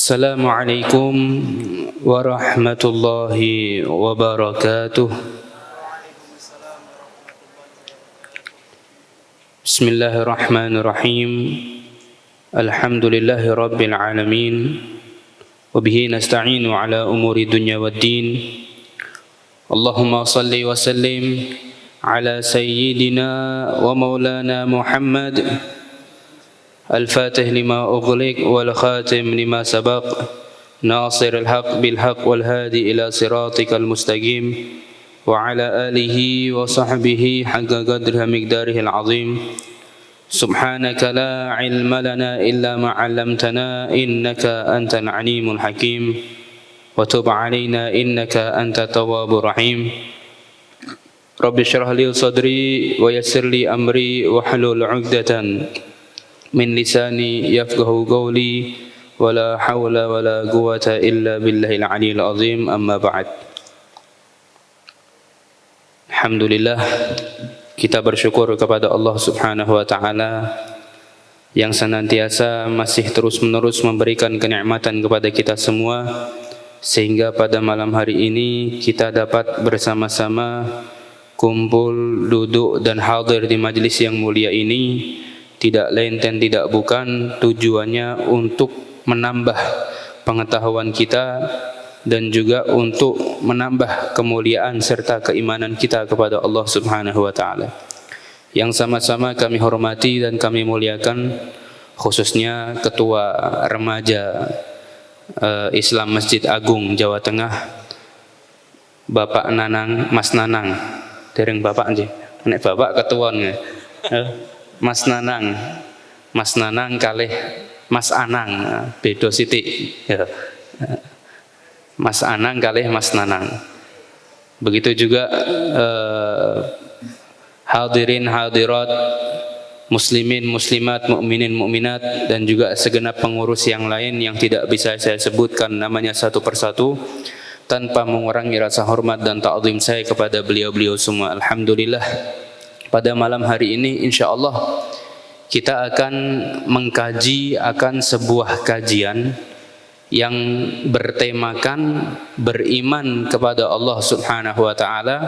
Assalamualaikum warahmatullahi wabarakatuh. Bismillahirrahmanirrahim. Alhamdulillahi rabbil alamin. Wabihi nasta'inu ala umuri dunya waddin. Allahumma salli wa sallim ala sayyidina wa maulana Muhammad الفاتح لما أغلق والخاتم لما سبق ناصر الحق بالحق والهادي إلى صراطك المستقيم وعلى آله وصحبه حق قدره مقداره العظيم سبحانك لا علم لنا إلا ما علمتنا إنك أنت العليم الحكيم وتب علينا إنك أنت التواب الرحيم رب اشرح لي صدري ويسر لي أمري واحلل عقدة من لساني يفقه قولي ولا حول ولا قوة إلا بالله العلي العظيم أما بعد. Alhamdulillah, kita bersyukur kepada Allah Subhanahu wa taala yang senantiasa masih terus-menerus memberikan kenikmatan kepada kita semua, sehingga pada malam hari ini kita dapat bersama-sama kumpul, duduk dan hadir di majlis yang mulia ini. Tidak lain dan tidak bukan tujuannya untuk menambah pengetahuan kita dan juga untuk menambah kemuliaan serta keimanan kita kepada Allah Subhanahu wa taala. Yang sama-sama kami hormati dan kami muliakan, khususnya Ketua Remaja Islam Masjid Agung Jawa Tengah, Bapak Nanang, Mas Nanang. Dereng Bapak nggih. Nek Bapak ketuane. Mas Nanang kalih Mas Anang, beda sithik ya. Mas Anang kalih Mas Nanang. Begitu juga hadirin hadirat, muslimin muslimat, mukminin mukminat dan juga segenap pengurus yang lain yang tidak bisa saya sebutkan namanya satu persatu tanpa mengurangi rasa hormat dan ta'zim saya kepada beliau-beliau semua. Alhamdulillah, pada malam hari ini insyaallah kita akan mengkaji akan sebuah kajian yang bertemakan beriman kepada Allah Subhanahu wa taala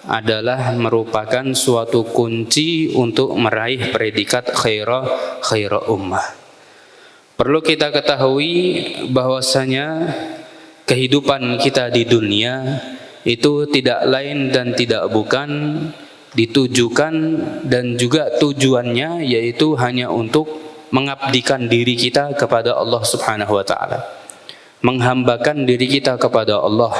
adalah merupakan suatu kunci untuk meraih predikat khaira ummah. Perlu kita ketahui bahwasanya kehidupan kita di dunia itu tidak lain dan tidak bukan ditujukan dan juga tujuannya yaitu hanya untuk mengabdikan diri kita kepada Allah Subhanahu wa taala, menghambakan diri kita kepada Allah,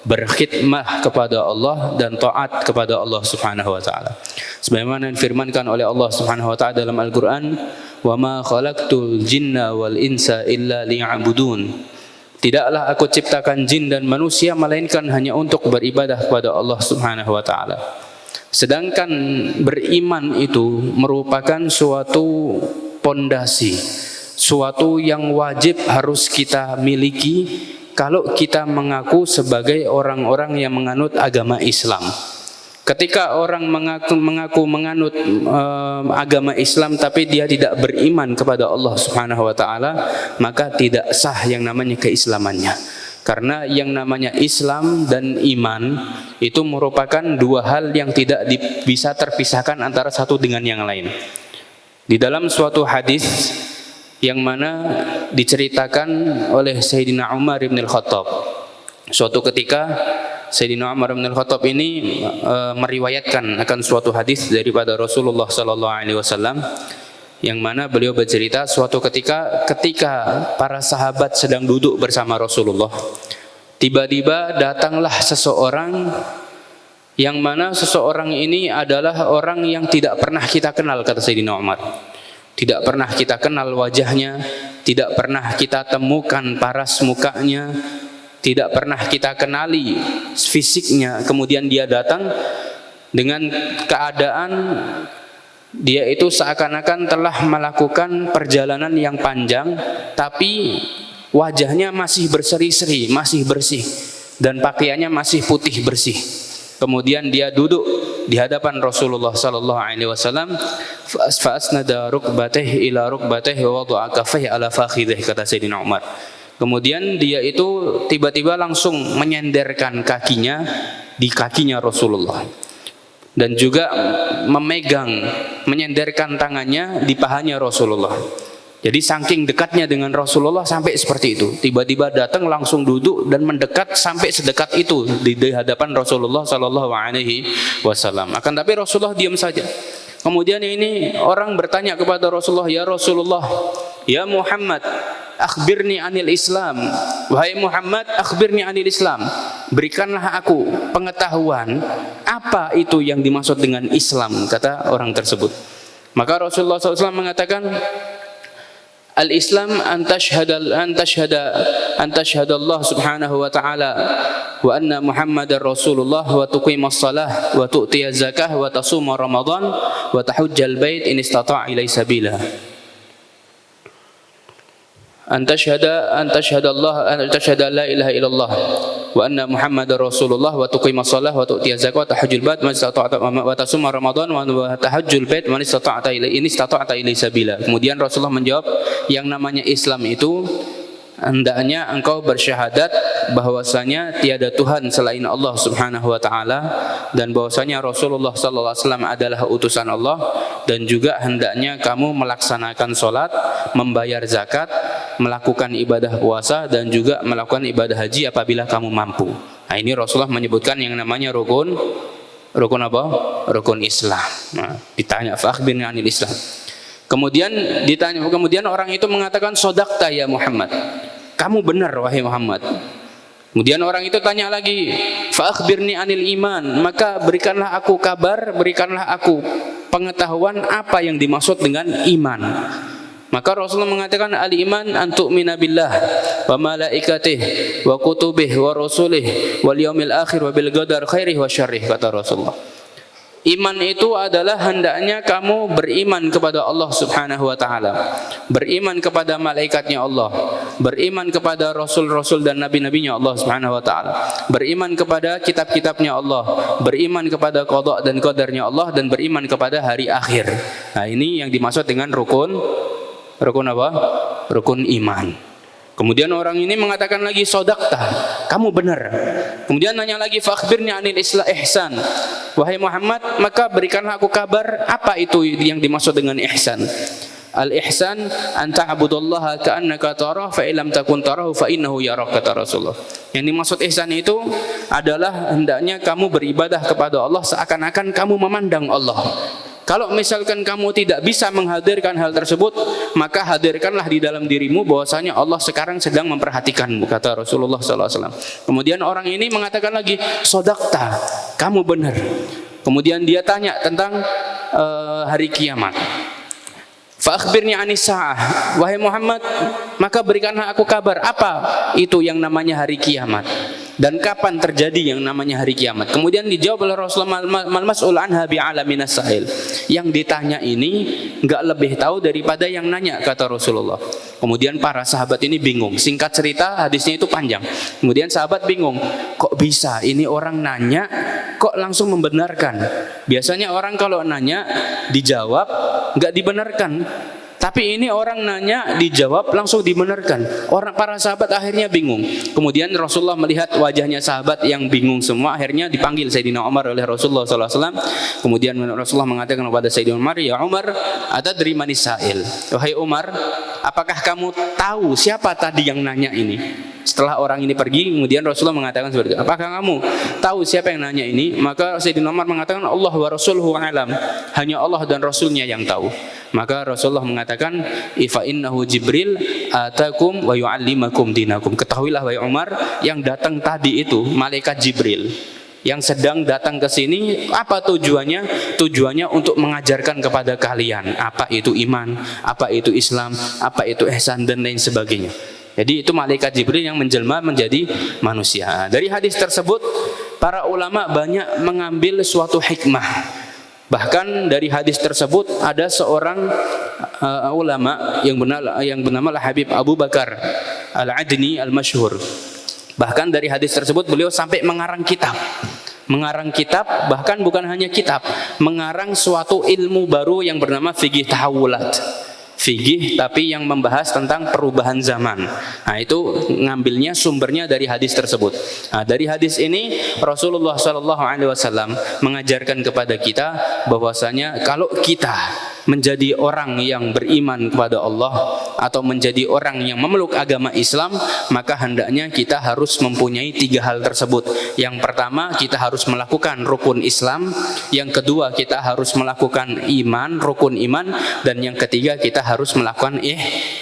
berkhidmah kepada Allah dan taat kepada Allah Subhanahu wa taala. Sebagaimana difirmankan oleh Allah Subhanahu wa taala dalam Al-Qur'an, "Wa ma khalaqtul jinna wal insa illa liya'budun." Tidaklah aku ciptakan jin dan manusia melainkan hanya untuk beribadah kepada Allah Subhanahu wa taala. Sedangkan beriman itu merupakan suatu pondasi, suatu yang wajib harus kita miliki kalau kita mengaku sebagai orang-orang yang menganut agama Islam. Ketika orang mengaku menganut agama Islam tapi dia tidak beriman kepada Allah Subhanahu wa taala, maka tidak sah yang namanya keislamannya. Karena yang namanya Islam dan iman itu merupakan dua hal yang tidak bisa terpisahkan antara satu dengan yang lain. Di dalam suatu hadis yang mana diceritakan oleh Sayyidina Umar bin Al-Khattab, suatu ketika Sayyidina Umar bin Al-Khattab ini meriwayatkan akan suatu hadis daripada Rasulullah sallallahu alaihi wasallam, yang mana beliau bercerita suatu ketika para sahabat sedang duduk bersama Rasulullah, tiba-tiba datanglah seseorang yang mana seseorang ini adalah orang yang tidak pernah kita kenal, kata Sayyidina Umar. Tidak pernah kita kenal wajahnya, tidak pernah kita temukan paras mukanya, tidak pernah kita kenali fisiknya. Kemudian dia datang dengan keadaan dia itu seakan-akan telah melakukan perjalanan yang panjang, tapi wajahnya masih berseri-seri, masih bersih, dan pakaiannya masih putih bersih. Kemudian dia duduk di hadapan Rasulullah sallallahu alaihi wasallam, fa asnada rukbatayhi ila rukbatayhi wa wada'a kaffayhi ala fakhidhihi, kata Sayyidina Umar. Kemudian dia itu tiba-tiba langsung menyenderkan kakinya di kakinya Rasulullah, dan juga menyenderkan tangannya di pahanya Rasulullah. Jadi saking dekatnya dengan Rasulullah sampai seperti itu. Tiba-tiba datang langsung duduk dan mendekat sampai sedekat itu di hadapan Rasulullah Sallallahu Alaihi Wasallam. Akan tapi Rasulullah diam saja. Kemudian ini orang bertanya kepada Rasulullah, ya Rasulullah, ya Muhammad, akhbirni anil Islam. Wahai Muhammad, akhbirni anil Islam. Berikanlah aku pengetahuan apa itu yang dimaksud dengan Islam, kata orang tersebut. Maka Rasulullah SAW mengatakan, Al-Islam an tashhada Allah subhanahu wa ta'ala wa anna Muhammadar Rasulullah wa tuqimas salah wa tu'tiyaz zakah wa tasuma Ramadan wa tahujjal bait in istata' ilai sabila. An tashhada la ilaha illallah wa anna Muhammadar Rasulullah wa tuqimas salah wa tu'tiyaz zakah wa tahujjal bait wa tasuma Ramadan wa tahujjul bait man istata'ta ilai sabila. Kemudian Rasulullah menjawab, yang namanya Islam itu hendaknya engkau bersyahadat bahwasanya tiada Tuhan selain Allah Subhanahu wa taala dan bahwasanya Rasulullah sallallahu alaihi wasallam adalah utusan Allah, dan juga hendaknya kamu melaksanakan salat, membayar zakat, melakukan ibadah puasa, dan juga melakukan ibadah haji apabila kamu mampu. Nah, ini Rasulullah menyebutkan yang namanya rukun apa? Rukun Islam. Nah, ditanya fa akhbirni anil Islam. Kemudian orang itu mengatakan, sodakta ya Muhammad, kamu benar wahai Muhammad. Kemudian orang itu tanya lagi, fa akhbirni anil iman, maka berikanlah aku kabar, berikanlah aku pengetahuan apa yang dimaksud dengan iman. Maka Rasulullah mengatakan, al-iman an tu'mina billah wa malaikatih wa kutubih wa rusulih wal yaumil akhir wa bil qadar khairih wa syarrih, kata Rasulullah. Iman itu adalah hendaknya kamu beriman kepada Allah Subhanahu wa taala, beriman kepada malaikatnya Allah, beriman kepada rasul-rasul dan nabi-nabinya Allah Subhanahu wa taala, beriman kepada kitab-kitabnya Allah, beriman kepada qada dan qadarnya Allah, dan beriman kepada hari akhir. Nah, ini yang dimaksud dengan rukun apa? Rukun iman. Kemudian orang ini mengatakan lagi, sodakta, kamu benar. Kemudian nanya lagi, fakhbirni anil ihsan, wahai Muhammad, maka berikanlah aku kabar apa itu yang dimaksud dengan ihsan. Al-ihsan an ta'budallaha ka'annaka tarah fa illam takun tarahu fa innahu yarak, kata Rasulullah. Yang dimaksud ihsan itu adalah hendaknya kamu beribadah kepada Allah seakan-akan kamu memandang Allah. Kalau misalkan kamu tidak bisa menghadirkan hal tersebut, maka hadirkanlah di dalam dirimu bahwasanya Allah sekarang sedang memperhatikanmu, kata Rasulullah SAW. Kemudian orang ini mengatakan lagi, sodakta, kamu benar. Kemudian dia tanya tentang hari kiamat. Fa akhbirni anis sa'ah, wahai Muhammad, maka berikanlah aku kabar apa itu yang namanya hari kiamat dan kapan terjadi yang namanya hari kiamat. Kemudian dijawab oleh Rasulullah, mal mas'ul anha bi'alaminas sa'il. Yang ditanya ini enggak lebih tahu daripada yang nanya, kata Rasulullah. Kemudian para sahabat ini bingung. Singkat cerita, hadisnya itu panjang. Kemudian sahabat bingung, kok bisa ini orang nanya kok langsung membenarkan? Biasanya orang kalau nanya dijawab enggak dibenarkan. Tapi ini orang nanya dijawab langsung dibenarkan. Para sahabat akhirnya bingung. Kemudian Rasulullah melihat wajahnya sahabat yang bingung semua, akhirnya dipanggil Sayyidina Umar oleh Rasulullah SAW. Kemudian Rasulullah mengatakan kepada Sayyidina Umar, ya Umar, atadri manis sa'il, wahai Umar, apakah kamu tahu siapa tadi yang nanya ini? Setelah orang ini pergi, kemudian Rasulullah mengatakan seperti itu, apakah kamu tahu siapa yang nanya ini? Maka Sayyidina Umar mengatakan, Allah wa rasuluhu alam, hanya Allah dan Rasulnya yang tahu. Maka Rasulullah mengatakan, ifa innahu Jibril atakum wa yu'allimakum dinakum. Ketahuilah wahai Umar, yang datang tadi itu malaikat Jibril yang sedang datang ke sini. Apa tujuannya? Tujuannya untuk mengajarkan kepada kalian apa itu iman, apa itu Islam, apa itu ihsan, dan lain sebagainya. Jadi itu malaikat Jibril yang menjelma menjadi manusia. Dari hadis tersebut para ulama banyak mengambil suatu hikmah. Bahkan dari hadis tersebut ada seorang ulama yang bernama Habib Abu Bakar Al-Adni Al-Masyhur. Bahkan dari hadis tersebut beliau sampai mengarang kitab. Mengarang kitab, bahkan bukan hanya kitab, mengarang suatu ilmu baru yang bernama fiqih tahawulat. fikih tapi yang membahas tentang perubahan zaman. Nah, itu ngambilnya sumbernya dari hadis tersebut. Nah, dari hadis ini Rasulullah SAW mengajarkan kepada kita bahwasanya kalau kita menjadi orang yang beriman kepada Allah atau menjadi orang yang memeluk agama Islam, maka hendaknya kita harus mempunyai 3 hal tersebut. Yang pertama, kita harus melakukan rukun Islam. Yang kedua, kita harus melakukan iman, rukun iman. Dan yang ketiga, kita harus melakukan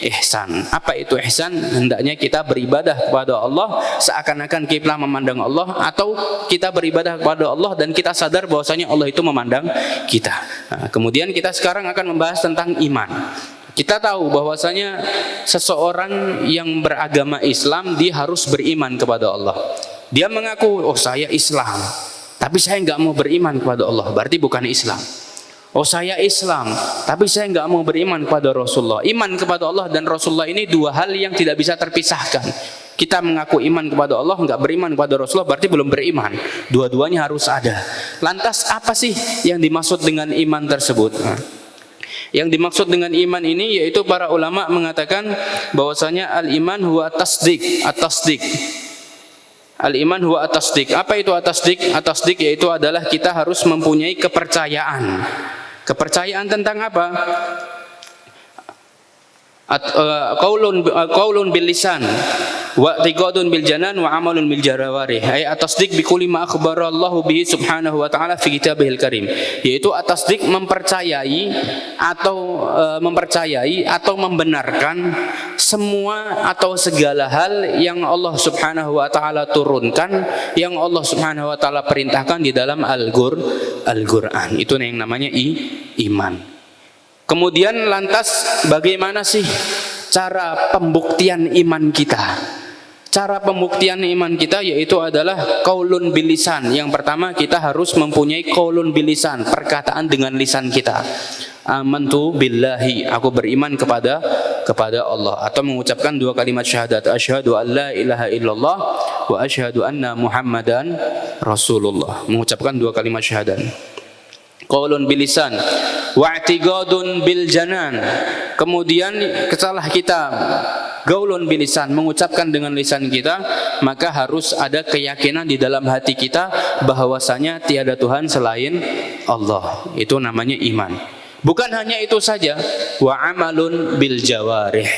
ihsan. Apa itu ihsan? Hendaknya kita beribadah kepada Allah seakan-akan kita memandang Allah, atau kita beribadah kepada Allah dan kita sadar bahwasanya Allah itu memandang kita. Nah, kemudian kita sekarang akan membahas tentang iman. Kita tahu bahwasanya seseorang yang beragama Islam dia harus beriman kepada Allah. Dia mengaku, oh saya Islam, tapi saya nggak mau beriman kepada Allah, berarti bukan Islam. Oh saya Islam, tapi saya nggak mau beriman kepada Rasulullah. Iman kepada Allah dan Rasulullah ini 2 hal yang tidak bisa terpisahkan. Kita mengaku iman kepada Allah, nggak beriman kepada Rasulullah, berarti belum beriman. Dua-duanya harus ada. Lantas apa sih yang dimaksud dengan iman tersebut? Yang dimaksud dengan iman ini yaitu para ulama mengatakan bahwasanya al-iman huwa tasdik, at-tasdik. Al-iman huwa at-tasdik. Apa itu at-tasdik? At-tasdik yaitu adalah kita harus mempunyai kepercayaan. Kepercayaan tentang apa? Qaulun bil lisan wa i'tiqadun bil janan wa amalun bil jawarih. Ay at-tasdiq bi kulli ma akhbarallahu bihi subhanahu wa ta'ala fi kitabihil karim. Yaitu at-tasdiq mempercayai atau membenarkan semua atau segala hal yang Allah subhanahu wa ta'ala turunkan, yang Allah subhanahu wa ta'ala perintahkan di dalam Al-Qur'an. Itu yang namanya iman. Kemudian lantas bagaimana sih cara pembuktian iman kita? Cara pembuktian iman kita yaitu adalah qaulun bil lisan. Yang pertama, kita harus mempunyai qaulun bil lisan, perkataan dengan lisan kita. Amantu billahi, aku beriman kepada Allah, atau mengucapkan 2 kalimat syahadat, asyhadu an la ilaha illallah wa asyhadu anna muhammadan rasulullah. Mengucapkan 2 kalimat syahadat. Qaulun bil lisan wa'tiqadun bil janan. Kemudian setelah kita qaulun bil lisan, mengucapkan dengan lisan kita, maka harus ada keyakinan di dalam hati kita bahwasanya tiada Tuhan selain Allah. Itu namanya iman. Bukan hanya itu saja, wa amalun bil jawarih.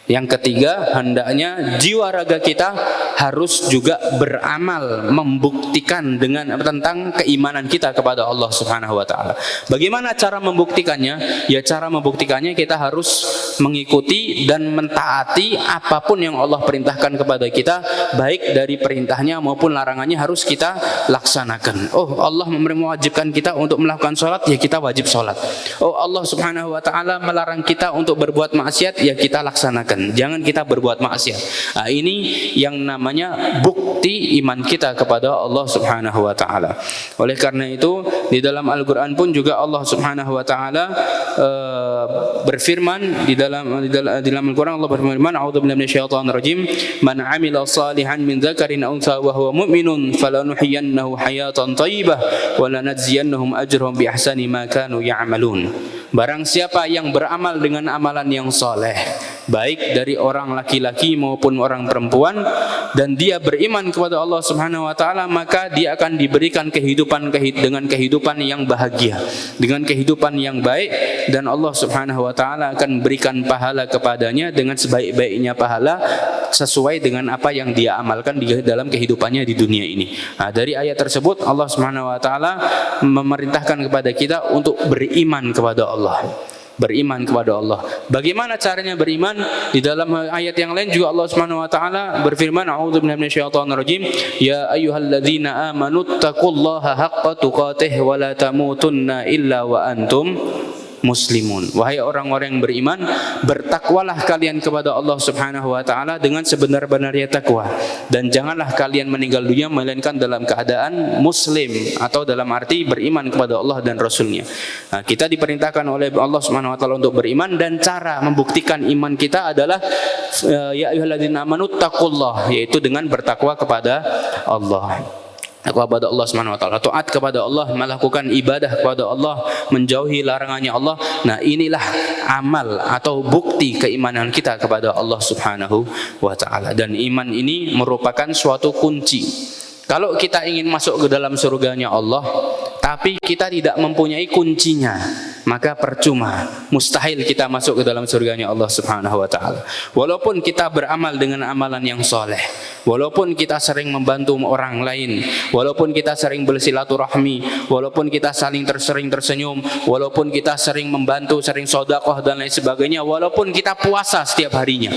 Yang ketiga, hendaknya jiwa raga kita harus juga beramal, membuktikan dengan tentang keimanan kita kepada Allah Subhanahu wa taala. Bagaimana cara membuktikannya? Ya, cara membuktikannya kita harus mengikuti dan mentaati apapun yang Allah perintahkan kepada kita, baik dari perintahnya maupun larangannya harus kita laksanakan. Oh, Allah mewajibkan kita untuk melakukan sholat, ya kita wajib sholat. Oh, Allah Subhanahu wa taala melarang kita untuk berbuat maksiat, ya kita laksanakan. Jangan kita berbuat maksiat. Nah, ini yang namanya bukti iman kita kepada Allah Subhanahu wa taala. Oleh karena itu, di dalam Al-Qur'an pun juga Allah Subhanahu wa taala berfirman di dalam Al-Qur'an, Allah berfirman, a'udzubillahi minasyaitonir rajim, man 'amila shalihan min dzakarin aw untha wa huwa mu'minun falanuhyiyannahu hayatan thayyibah wa lanajziyannahum ajrahum bi ahsani ma kanu ya'malun. Barang siapa yang beramal dengan amalan yang soleh, baik dari orang laki-laki maupun orang perempuan, dan dia beriman kepada Allah Subhanahu wa taala, maka dia akan diberikan dengan kehidupan yang bahagia, dengan kehidupan yang baik, dan Allah Subhanahu wa taala akan berikan pahala kepadanya dengan sebaik-baiknya pahala sesuai dengan apa yang dia amalkan di dalam kehidupannya di dunia ini. Nah, dari ayat tersebut Allah Subhanahu wa taala memerintahkan kepada kita untuk beriman kepada Allah. Beriman kepada Allah. Bagaimana caranya beriman? Di dalam ayat yang lain juga Allah Subhanahu wa taala berfirman, a'udzubillahi minasyaitonir rajim, ya ayyuhalladzina amanu taqullaha haqqa tuqatih wa la tamutunna illa wa antum muslimun. Wahai orang-orang yang beriman, bertakwalah kalian kepada Allah Subhanahu wa taala dengan sebenar-benarnya takwa, dan janganlah kalian meninggal dunia melainkan dalam keadaan muslim, atau dalam arti beriman kepada Allah dan Rasulnya. Nah, kita diperintahkan oleh Allah Subhanahu wa taala untuk beriman, dan cara membuktikan iman kita adalah ya ayyuhalladzina amanu taqullah, yaitu dengan bertakwa kepada Allah. kepada Allah Subhanahu wa taala, taat kepada Allah, melakukan ibadah kepada Allah, menjauhi larangannya Allah. Nah, inilah amal atau bukti keimanan kita kepada Allah Subhanahu wa taala. Dan iman ini merupakan suatu kunci. Kalau kita ingin masuk ke dalam surganya Allah, tapi kita tidak mempunyai kuncinya, maka percuma, mustahil kita masuk ke dalam surganya Allah Subhanahu wa taala. Walaupun kita beramal dengan amalan yang soleh, walaupun kita sering membantu orang lain, walaupun kita sering bersilaturahmi, walaupun kita sering tersenyum, walaupun kita sering membantu, sering sedekah dan lain sebagainya, walaupun kita puasa setiap harinya,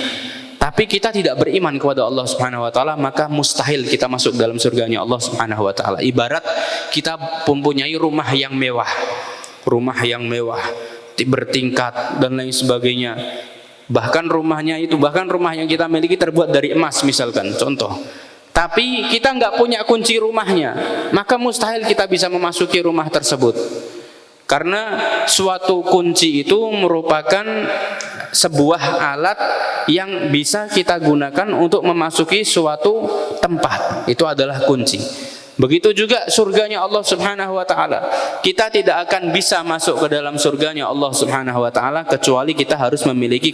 tapi kita tidak beriman kepada Allah Subhanahu wa taala, maka mustahil kita masuk dalam surganya Allah Subhanahu wa taala. Ibarat kita mempunyai rumah yang mewah, bertingkat dan lain sebagainya. Bahkan rumah yang kita miliki terbuat dari emas misalkan, contoh. Tapi kita nggak punya kunci rumahnya, maka mustahil kita bisa memasuki rumah tersebut. Karena suatu kunci itu merupakan sebuah alat yang bisa kita gunakan untuk memasuki suatu tempat. Itu adalah kunci. Begitu juga surganya Allah Subhanahu wa taala. Kita tidak akan bisa masuk ke dalam surganya Allah Subhanahu wa taala kecuali kita harus memiliki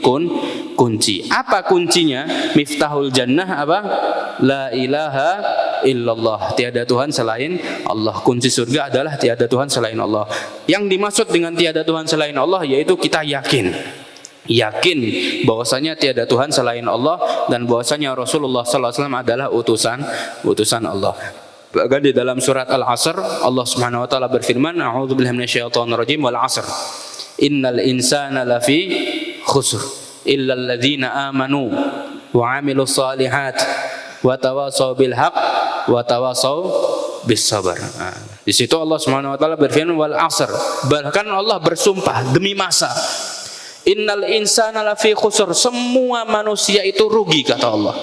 kunci. Apa kuncinya? Miftahul jannah apa? La ilaha illallah. Tiada Tuhan selain Allah. Kunci surga adalah tiada Tuhan selain Allah. Yang dimaksud dengan tiada Tuhan selain Allah yaitu kita yakin bahwasanya tiada Tuhan selain Allah dan bahwasanya Rasulullah sallallahu alaihi wasallam adalah utusan Allah. Bahkan di dalam surat Al-Asr Allah Subhanahu wa taala berfirman, a'udzubillahi minasyaitonir rajim, wal 'asr innal insana lafi khusr illal ladzina amanu wa 'amilus shalihat wa tawasaw bil haqq wa tawasaw bis sabr. Di situ Allah Subhanahu wa taala berfirman wal 'asr, bahkan Allah bersumpah demi masa. Innal insana lafi khusr, semua manusia itu rugi kata Allah.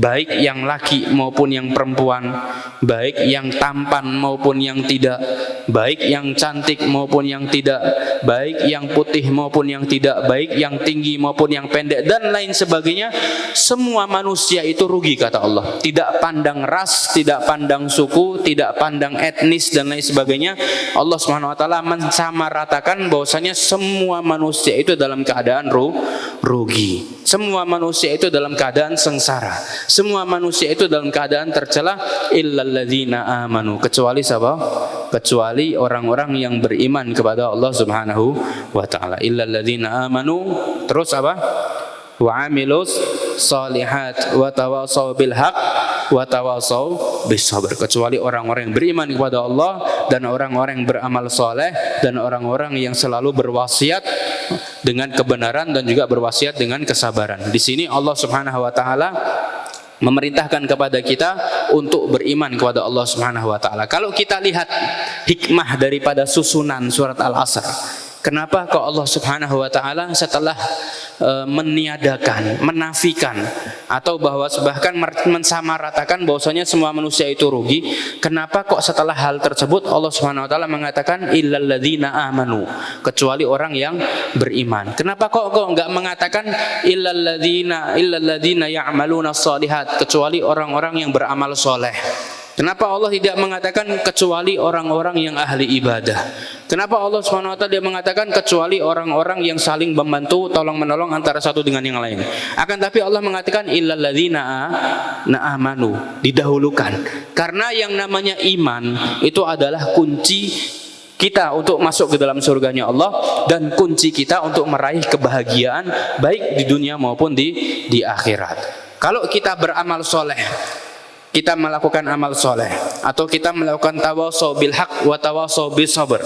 Baik yang laki maupun yang perempuan, baik yang tampan maupun yang tidak, baik yang cantik maupun yang tidak, baik yang putih maupun yang tidak, baik yang tinggi maupun yang pendek dan lain sebagainya. Semua manusia itu rugi kata Allah. Tidak pandang ras, tidak pandang suku, tidak pandang etnis dan lain sebagainya. Allah Subhanahu wa taala mensamaratakan bahwasanya semua manusia itu dalam keadaan rugi. Semua manusia itu dalam keadaan sengsara. Semua manusia itu dalam keadaan tercela illal ladzina amanu, kecuali siapa? Kecuali orang-orang yang beriman kepada Allah Subhanahu wa taala. Illal ladzina amanu, terus apa? Wa amilus shalihat wa tawasaw bil haqq wa tawasaw bis sabr, kecuali orang-orang yang beriman kepada Allah dan orang-orang yang beramal soleh dan orang-orang yang selalu berwasiat dengan kebenaran dan juga berwasiat dengan kesabaran. Di sini Allah Subhanahu wa taala memerintahkan kepada kita untuk beriman kepada Allah Subhanahu wa taala. Kalau kita lihat hikmah daripada susunan surat Al-Asr, kenapa kok Allah Subhanahu wa taala setelah meniadakan, menafikan atau bahkan mensamaratakan bahwasanya semua manusia itu rugi, kenapa kok setelah hal tersebut Allah Subhanahu wa taala mengatakan illal ladzina amanu, kecuali orang yang beriman? Kenapa kok enggak mengatakan illal ladzina ya'maluna shalihat, kecuali orang-orang yang beramal soleh? Kenapa Allah tidak mengatakan kecuali orang-orang yang ahli ibadah? Kenapa Allah Subhanahu wa taala dia mengatakan kecuali orang-orang yang saling membantu, tolong menolong antara satu dengan yang lain? Akan tapi Allah mengatakan illal ladzina amanu, didahulukan. Karena yang namanya iman itu adalah kunci kita untuk masuk ke dalam surganya Allah dan kunci kita untuk meraih kebahagiaan baik di dunia maupun di akhirat. Kalau kita beramal soleh, kita melakukan amal soleh, atau kita melakukan tawasaw bil haq wa tawasaw bis sabr,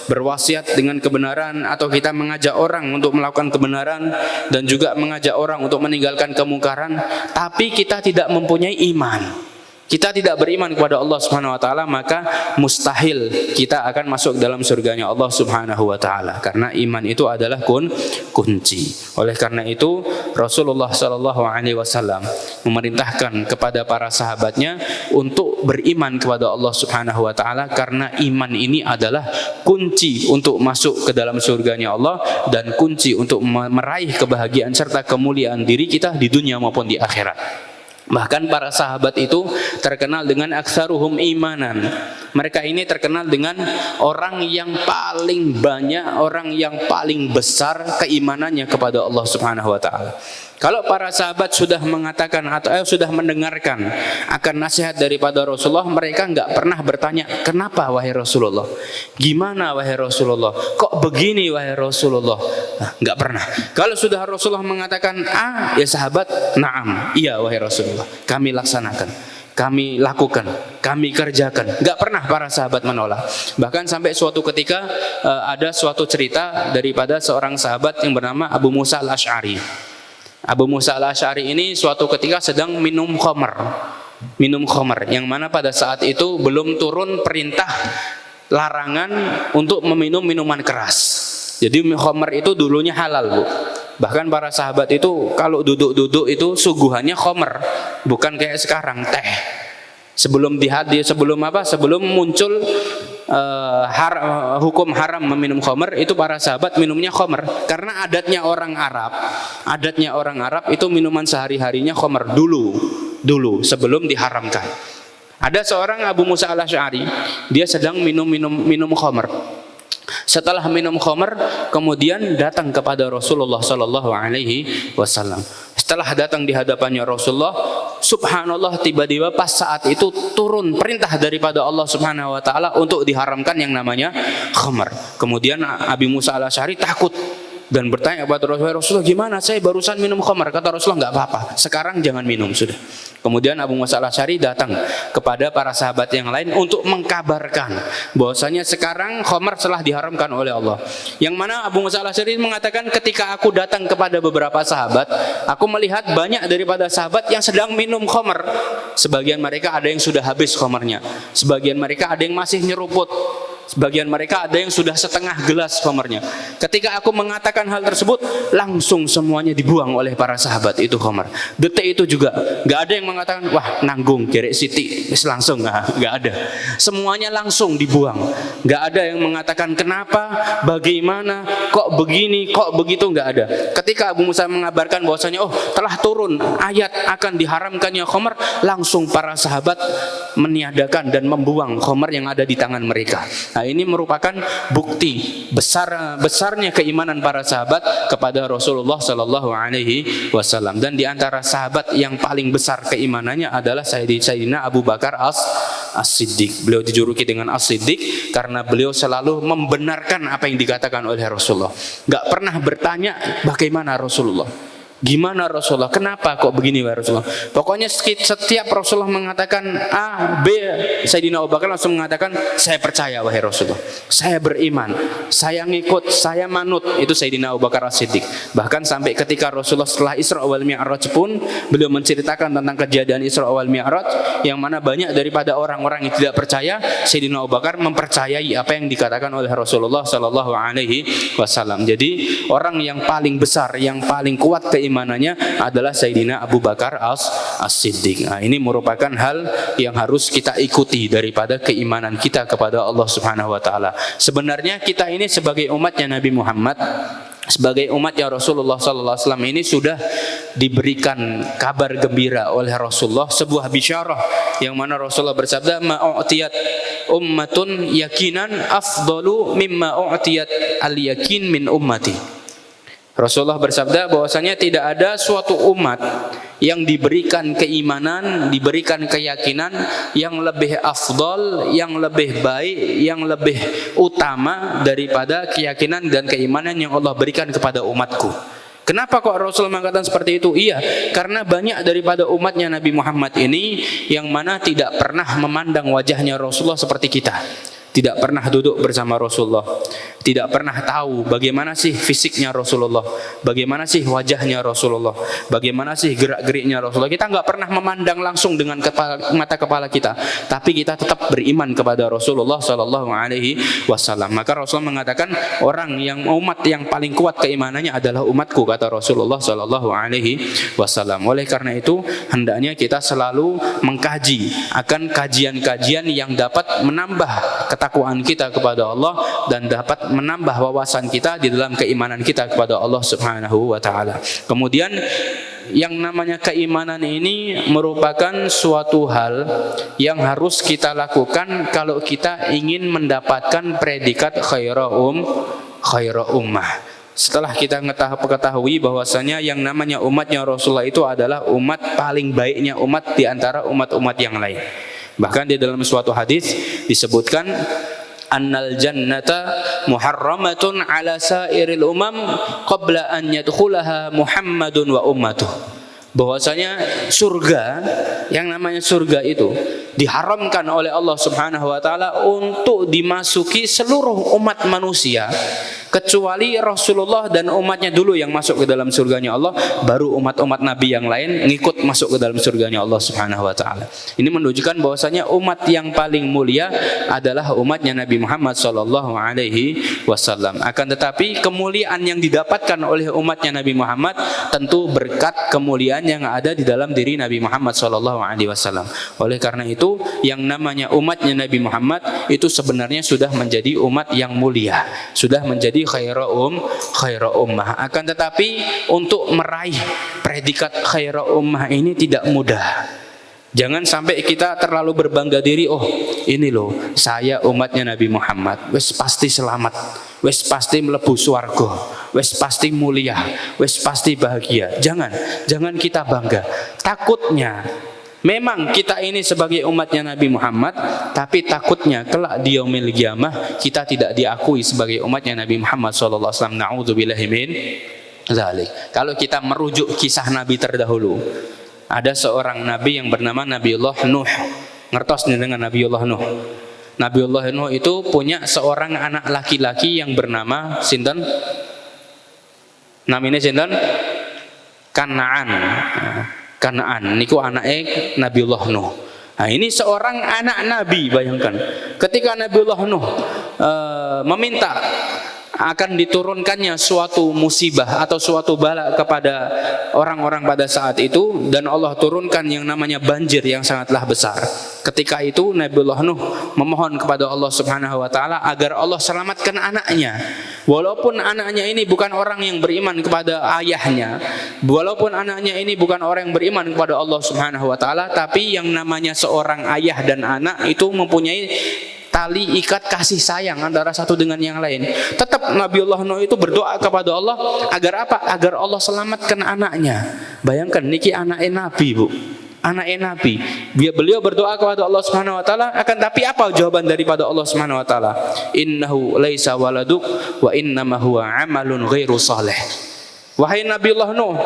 berwasiat dengan kebenaran, atau kita mengajak orang untuk melakukan kebenaran dan juga mengajak orang untuk meninggalkan kemungkaran, tapi kita tidak mempunyai iman, kita tidak beriman kepada Allah Subhanahu wa taala, maka mustahil kita akan masuk dalam surganya Allah Subhanahu wa taala, karena iman itu adalah kunci. Oleh karena itu Rasulullah sallallahu alaihi wasallam memerintahkan kepada para sahabatnya untuk beriman kepada Allah Subhanahu wa taala, karena iman ini adalah kunci untuk masuk ke dalam surganya Allah dan kunci untuk meraih kebahagiaan serta kemuliaan diri kita di dunia maupun di akhirat. Bahkan para sahabat itu terkenal dengan aktsaruhum imanan. Mereka ini terkenal dengan orang yang paling banyak, orang yang paling besar keimanannya kepada Allah Subhanahu wa taala. Kalau para sahabat sudah mengatakan atau sudah mendengarkan akan nasihat daripada Rasulullah, mereka enggak pernah bertanya, "Kenapa wahai Rasulullah? Gimana wahai Rasulullah? Kok begini wahai Rasulullah?" Enggak pernah. Kalau sudah Rasulullah mengatakan A, ya sahabat, "Na'am, iya wahai Rasulullah. Kami laksanakan, kami lakukan, kami kerjakan." Enggak pernah para sahabat menolak. Bahkan sampai suatu ketika ada suatu cerita daripada seorang sahabat yang bernama Abu Musa al-Asy'ari. Abu Musa al-Asy'ari ini suatu ketika sedang minum khamr, yang mana pada saat itu belum turun perintah larangan untuk meminum minuman keras. Jadi khamr itu dulunya halal, Bu. Bahkan para sahabat itu kalau duduk-duduk itu suguhannya khamr, bukan kayak sekarang teh. Sebelum muncul hukum haram meminum khamr, itu para sahabat minumnya khamr karena adatnya orang Arab itu minuman sehari-harinya khamr dulu sebelum diharamkan. Ada seorang Abu Musa al-Asy'ari, dia sedang minum khamr. Setelah minum khamr, kemudian datang kepada Rasulullah sallallahu alaihi wasallam. Setelah datang di hadapannya Rasulullah, subhanallah, tiba-tiba pas saat itu turun perintah daripada Allah Subhanahu wa taala untuk diharamkan yang namanya khamr. Kemudian Abi Musa al-Asy'ari takut dan bertanya kepada Rasulullah, "Gimana? Saya barusan minum khamr." Kata Rasulullah, "Enggak apa-apa, sekarang jangan minum sudah." Kemudian Abu Musa al-Asy'ari datang kepada para sahabat yang lain untuk mengkabarkan bahwasanya sekarang khamr telah diharamkan oleh Allah. Yang mana Abu Musa al-Asy'ari mengatakan, ketika aku datang kepada beberapa sahabat, aku melihat banyak daripada sahabat yang sedang minum khamr. Sebagian mereka ada yang sudah habis khamrnya, sebagian mereka ada yang masih nyeruput, sebagian mereka ada yang sudah setengah gelas khamrnya. Ketika aku mengatakan hal tersebut, langsung semuanya dibuang oleh para sahabat itu khamr. Detik itu juga nggak ada yang mengatakan, "Wah, nanggung gerek siti," langsung nggak ada. Semuanya langsung dibuang. Nggak ada yang mengatakan kenapa, bagaimana, kok begini, kok begitu, nggak ada. Ketika Abu Musa mengabarkan bahwasanya telah turun ayat akan diharamkannya khamr, langsung para sahabat meniadakan dan membuang khamr yang ada di tangan mereka. Nah, ini merupakan bukti besarnya keimanan para sahabat kepada Rasulullah Sallallahu Alaihi Wasallam. Dan di antara sahabat yang paling besar keimanannya adalah Sayyidina Abu Bakar As-Siddiq. Beliau dijuluki dengan As-Siddiq karena beliau selalu membenarkan apa yang dikatakan oleh Rasulullah. Gak pernah bertanya bagaimana Rasulullah, gimana Rasulullah, kenapa kok begini wahai Rasulullah. Pokoknya setiap Rasulullah mengatakan A, B, Sayyidina Abu Bakar langsung mengatakan, "Saya percaya wahai Rasulullah, saya beriman, saya ngikut, saya manut." Itu Sayyidina Abu Bakar As-Siddiq. Bahkan sampai ketika Rasulullah setelah Isra wal Mi'raj pun beliau menceritakan tentang kejadian Isra wal Mi'raj, yang mana banyak daripada orang-orang yang tidak percaya, Sayyidina Abu Bakar mempercayai apa yang dikatakan oleh Rasulullah Sallallahu Alaihi Wasallam. Jadi orang yang paling besar, yang paling kuat keimanannya adalah Sayyidina Abu Bakar As-Siddiq. Nah, ini merupakan hal yang harus kita ikuti daripada keimanan kita kepada Allah Subhanahu wa taala. Sebenarnya kita ini sebagai umatnya Nabi Muhammad, sebagai umatnya Rasulullah sallallahu alaihi wasallam ini sudah diberikan kabar gembira oleh Rasulullah, sebuah bisyarah yang mana Rasulullah bersabda, "Ma'utiyat ummatun yakinan afdalu mimma u'tiyat al-yakin min ummati." Rasulullah bersabda bahwasanya tidak ada suatu umat yang diberikan keimanan, diberikan keyakinan yang lebih afdal, yang lebih baik, yang lebih utama daripada keyakinan dan keimanan yang Allah berikan kepada umatku. Kenapa kok Rasul mengatakan seperti itu? Iya, karena banyak daripada umatnya Nabi Muhammad ini yang mana tidak pernah memandang wajahnya Rasulullah seperti kita. Tidak pernah duduk bersama Rasulullah, tidak pernah tahu bagaimana sih fisiknya Rasulullah, bagaimana sih wajahnya Rasulullah, bagaimana sih gerak-geriknya Rasulullah. Kita nggak pernah memandang langsung dengan mata kepala kita, tapi kita tetap beriman kepada Rasulullah Sallallahu Alaihi Wasallam. Maka Rasulullah mengatakan, orang yang umat yang paling kuat keimanannya adalah umatku, kata Rasulullah Sallallahu Alaihi Wasallam. Oleh karena itu hendaknya kita selalu mengkaji akan kajian-kajian yang dapat menambah ketakwaan ketakwaan kita kepada Allah dan dapat menambah wawasan kita di dalam keimanan kita kepada Allah Subhanahu wa taala. Kemudian yang namanya keimanan ini merupakan suatu hal yang harus kita lakukan kalau kita ingin mendapatkan predikat khaira ummah. Setelah kita ketahui bahwasanya yang namanya umatnya Rasulullah itu adalah umat paling baiknya umat di antara umat-umat yang lain. Bahkan di dalam suatu hadis disebutkan annal jannata muharramatun ala sairil umam qabla an yadkhulaha Muhammadun wa ummatuh. Bahwasanya surga, yang namanya surga itu diharamkan oleh Allah Subhanahu wa taala untuk dimasuki seluruh umat manusia kecuali Rasulullah dan umatnya dulu yang masuk ke dalam surganya Allah, baru umat-umat Nabi yang lain ngikut masuk ke dalam surganya Allah Subhanahu wa taala. Ini menunjukkan bahwasanya umat yang paling mulia adalah umatnya Nabi Muhammad sallallahu alaihi wasallam. Akan tetapi kemuliaan yang didapatkan oleh umatnya Nabi Muhammad tentu berkat kemuliaan yang ada di dalam diri Nabi Muhammad sallallahu alaihi wasallam. Oleh karena itu, yang namanya umatnya Nabi Muhammad itu sebenarnya sudah menjadi umat yang mulia, sudah menjadi khaira ummah. Akan tetapi untuk meraih predikat khaira ummah ini tidak mudah. Jangan sampai kita terlalu berbangga diri, oh ini loh saya umatnya Nabi Muhammad, wes pasti selamat, wes pasti mlebu swarga, wes pasti mulia, wes pasti bahagia. Jangan kita bangga. Takutnya memang kita ini sebagai umatnya Nabi Muhammad, tapi takutnya kelak di yaumil qiyamah kita tidak diakui sebagai umatnya Nabi Muhammad sallallahu alaihi wasallam. Na'udzubillahi min dzalik. Kalau kita merujuk kisah Nabi terdahulu, ada seorang nabi yang bernama Nabiullah Nuh. Ngertos nih dengan Nabiullah Nuh. Nabiullah Nuh itu punya seorang anak laki-laki yang bernama sinten? Namanya sinten? Kanaan. Kanaan niku anake Nabiullah Nuh. Nah, ini seorang anak nabi, bayangkan. Ketika Nabiullah Nuh meminta akan diturunkannya suatu musibah atau suatu bala kepada orang-orang pada saat itu, dan Allah turunkan yang namanya banjir yang sangatlah besar. Ketika itu Nabiullah Nuh memohon kepada Allah Subhanahu wa taala agar Allah selamatkan anaknya. Walaupun anaknya ini bukan orang yang beriman kepada ayahnya, walaupun anaknya ini bukan orang yang beriman kepada Allah Subhanahu wa taala, tapi yang namanya seorang ayah dan anak itu mempunyai tali ikat kasih sayang antara satu dengan yang lain. Tetap Nabiullah Nuh itu berdoa kepada Allah agar apa? Agar Allah selamatkan anaknya. Bayangkan niki anaknya Nabi, Bu. Anaknya Nabi. Beliau berdoa kepada Allah Subhanahu wa taala, akan tapi apa jawaban daripada Allah Subhanahu wa taala? Innahu laisa waladuk wa innama huwa amalun ghairu salih. Wahai Nabiullah Nuh,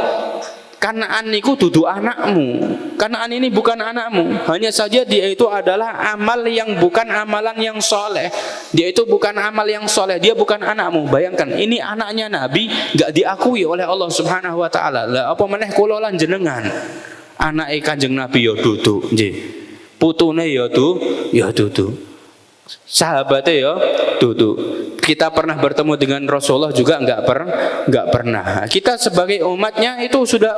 Kanaan niku dudu anakmu. Kanaan ini bukan anakmu. Hanya saja dia itu adalah amal yang bukan amalan yang soleh. Dia itu bukan amal yang soleh. Dia bukan anakmu. Bayangkan, ini anaknya Nabi gak diakui oleh Allah Subhanahu Wa Taala. Lah apa meneh kula lan jenengan? Anake Kanjeng Nabi ya dudu, nggih. Putune ya dudu. Sahabatnya ya dudu. Kita pernah bertemu dengan Rasulullah juga enggak pernah. Kita sebagai umatnya itu sudah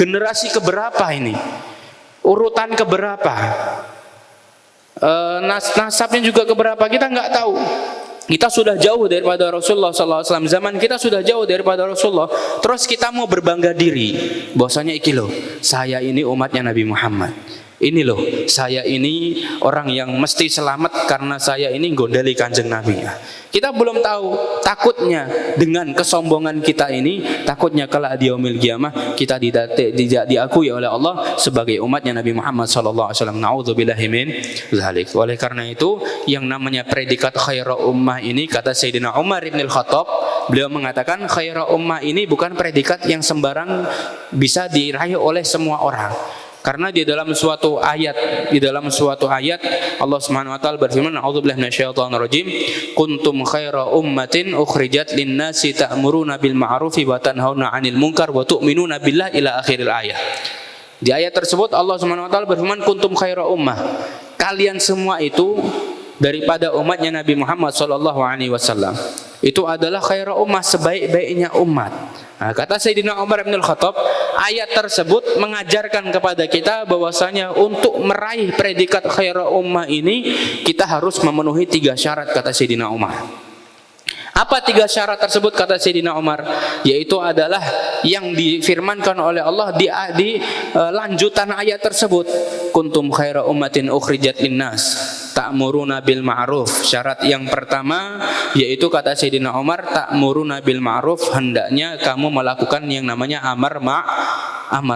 generasi keberapa ini? Urutan keberapa? Nasabnya juga keberapa? Kita enggak tahu. Kita sudah jauh daripada Rasulullah SAW. Zaman kita sudah jauh daripada Rasulullah. Terus kita mau berbangga diri bahwasanya iki loh, saya ini umatnya Nabi Muhammad. Ini loh, saya ini orang yang mesti selamat karena saya ini gondeli Kanjeng Nabi. Kita belum tahu, takutnya dengan kesombongan kita ini, takutnya kelak di yaumil qiyamah kita tidak diakui oleh Allah sebagai umatnya Nabi Muhammad sallallahu alaihi wasallam. Nauzubillahi min dzalik. Oleh karena itu, yang namanya predikat khaira ummah ini, kata Sayyidina Umar bin Al-Khattab, beliau mengatakan khaira ummah ini bukan predikat yang sembarang bisa diraih oleh semua orang. Karena di dalam suatu ayat Allah Subhanahu wa taala berfirman, a'udzubillahi minasyaitonir rajim, kuntum khaira ummatin ukhrijat lin-nasi ta'muruna bil ma'rufi wa tanhauna 'anil munkar wa tu'minuna billahi ila akhiril ayat. Di ayat tersebut Allah Subhanahu wa taala berfirman, kuntum khaira ummah. Kalian semua itu daripada umatnya Nabi Muhammad sallallahu alaihi wasallam. Itu adalah khairu ummah, sebaik-baiknya umat. Nah, kata Sayyidina Umar bin Khattab, ayat tersebut mengajarkan kepada kita bahwasanya untuk meraih predikat khairu ummah ini kita harus memenuhi 3 syarat, kata Sayyidina Umar. Apa 3 syarat tersebut, kata Sayyidina Umar? Yaitu adalah yang difirmankan oleh Allah di lanjutan ayat tersebut. Kuntum khaira ummatin ukhrijat linnas ta'muruna bil ma'ruf. Syarat yang pertama yaitu, kata Sayyidina Umar, ta'muruna bil ma'ruf, hendaknya kamu melakukan yang namanya amar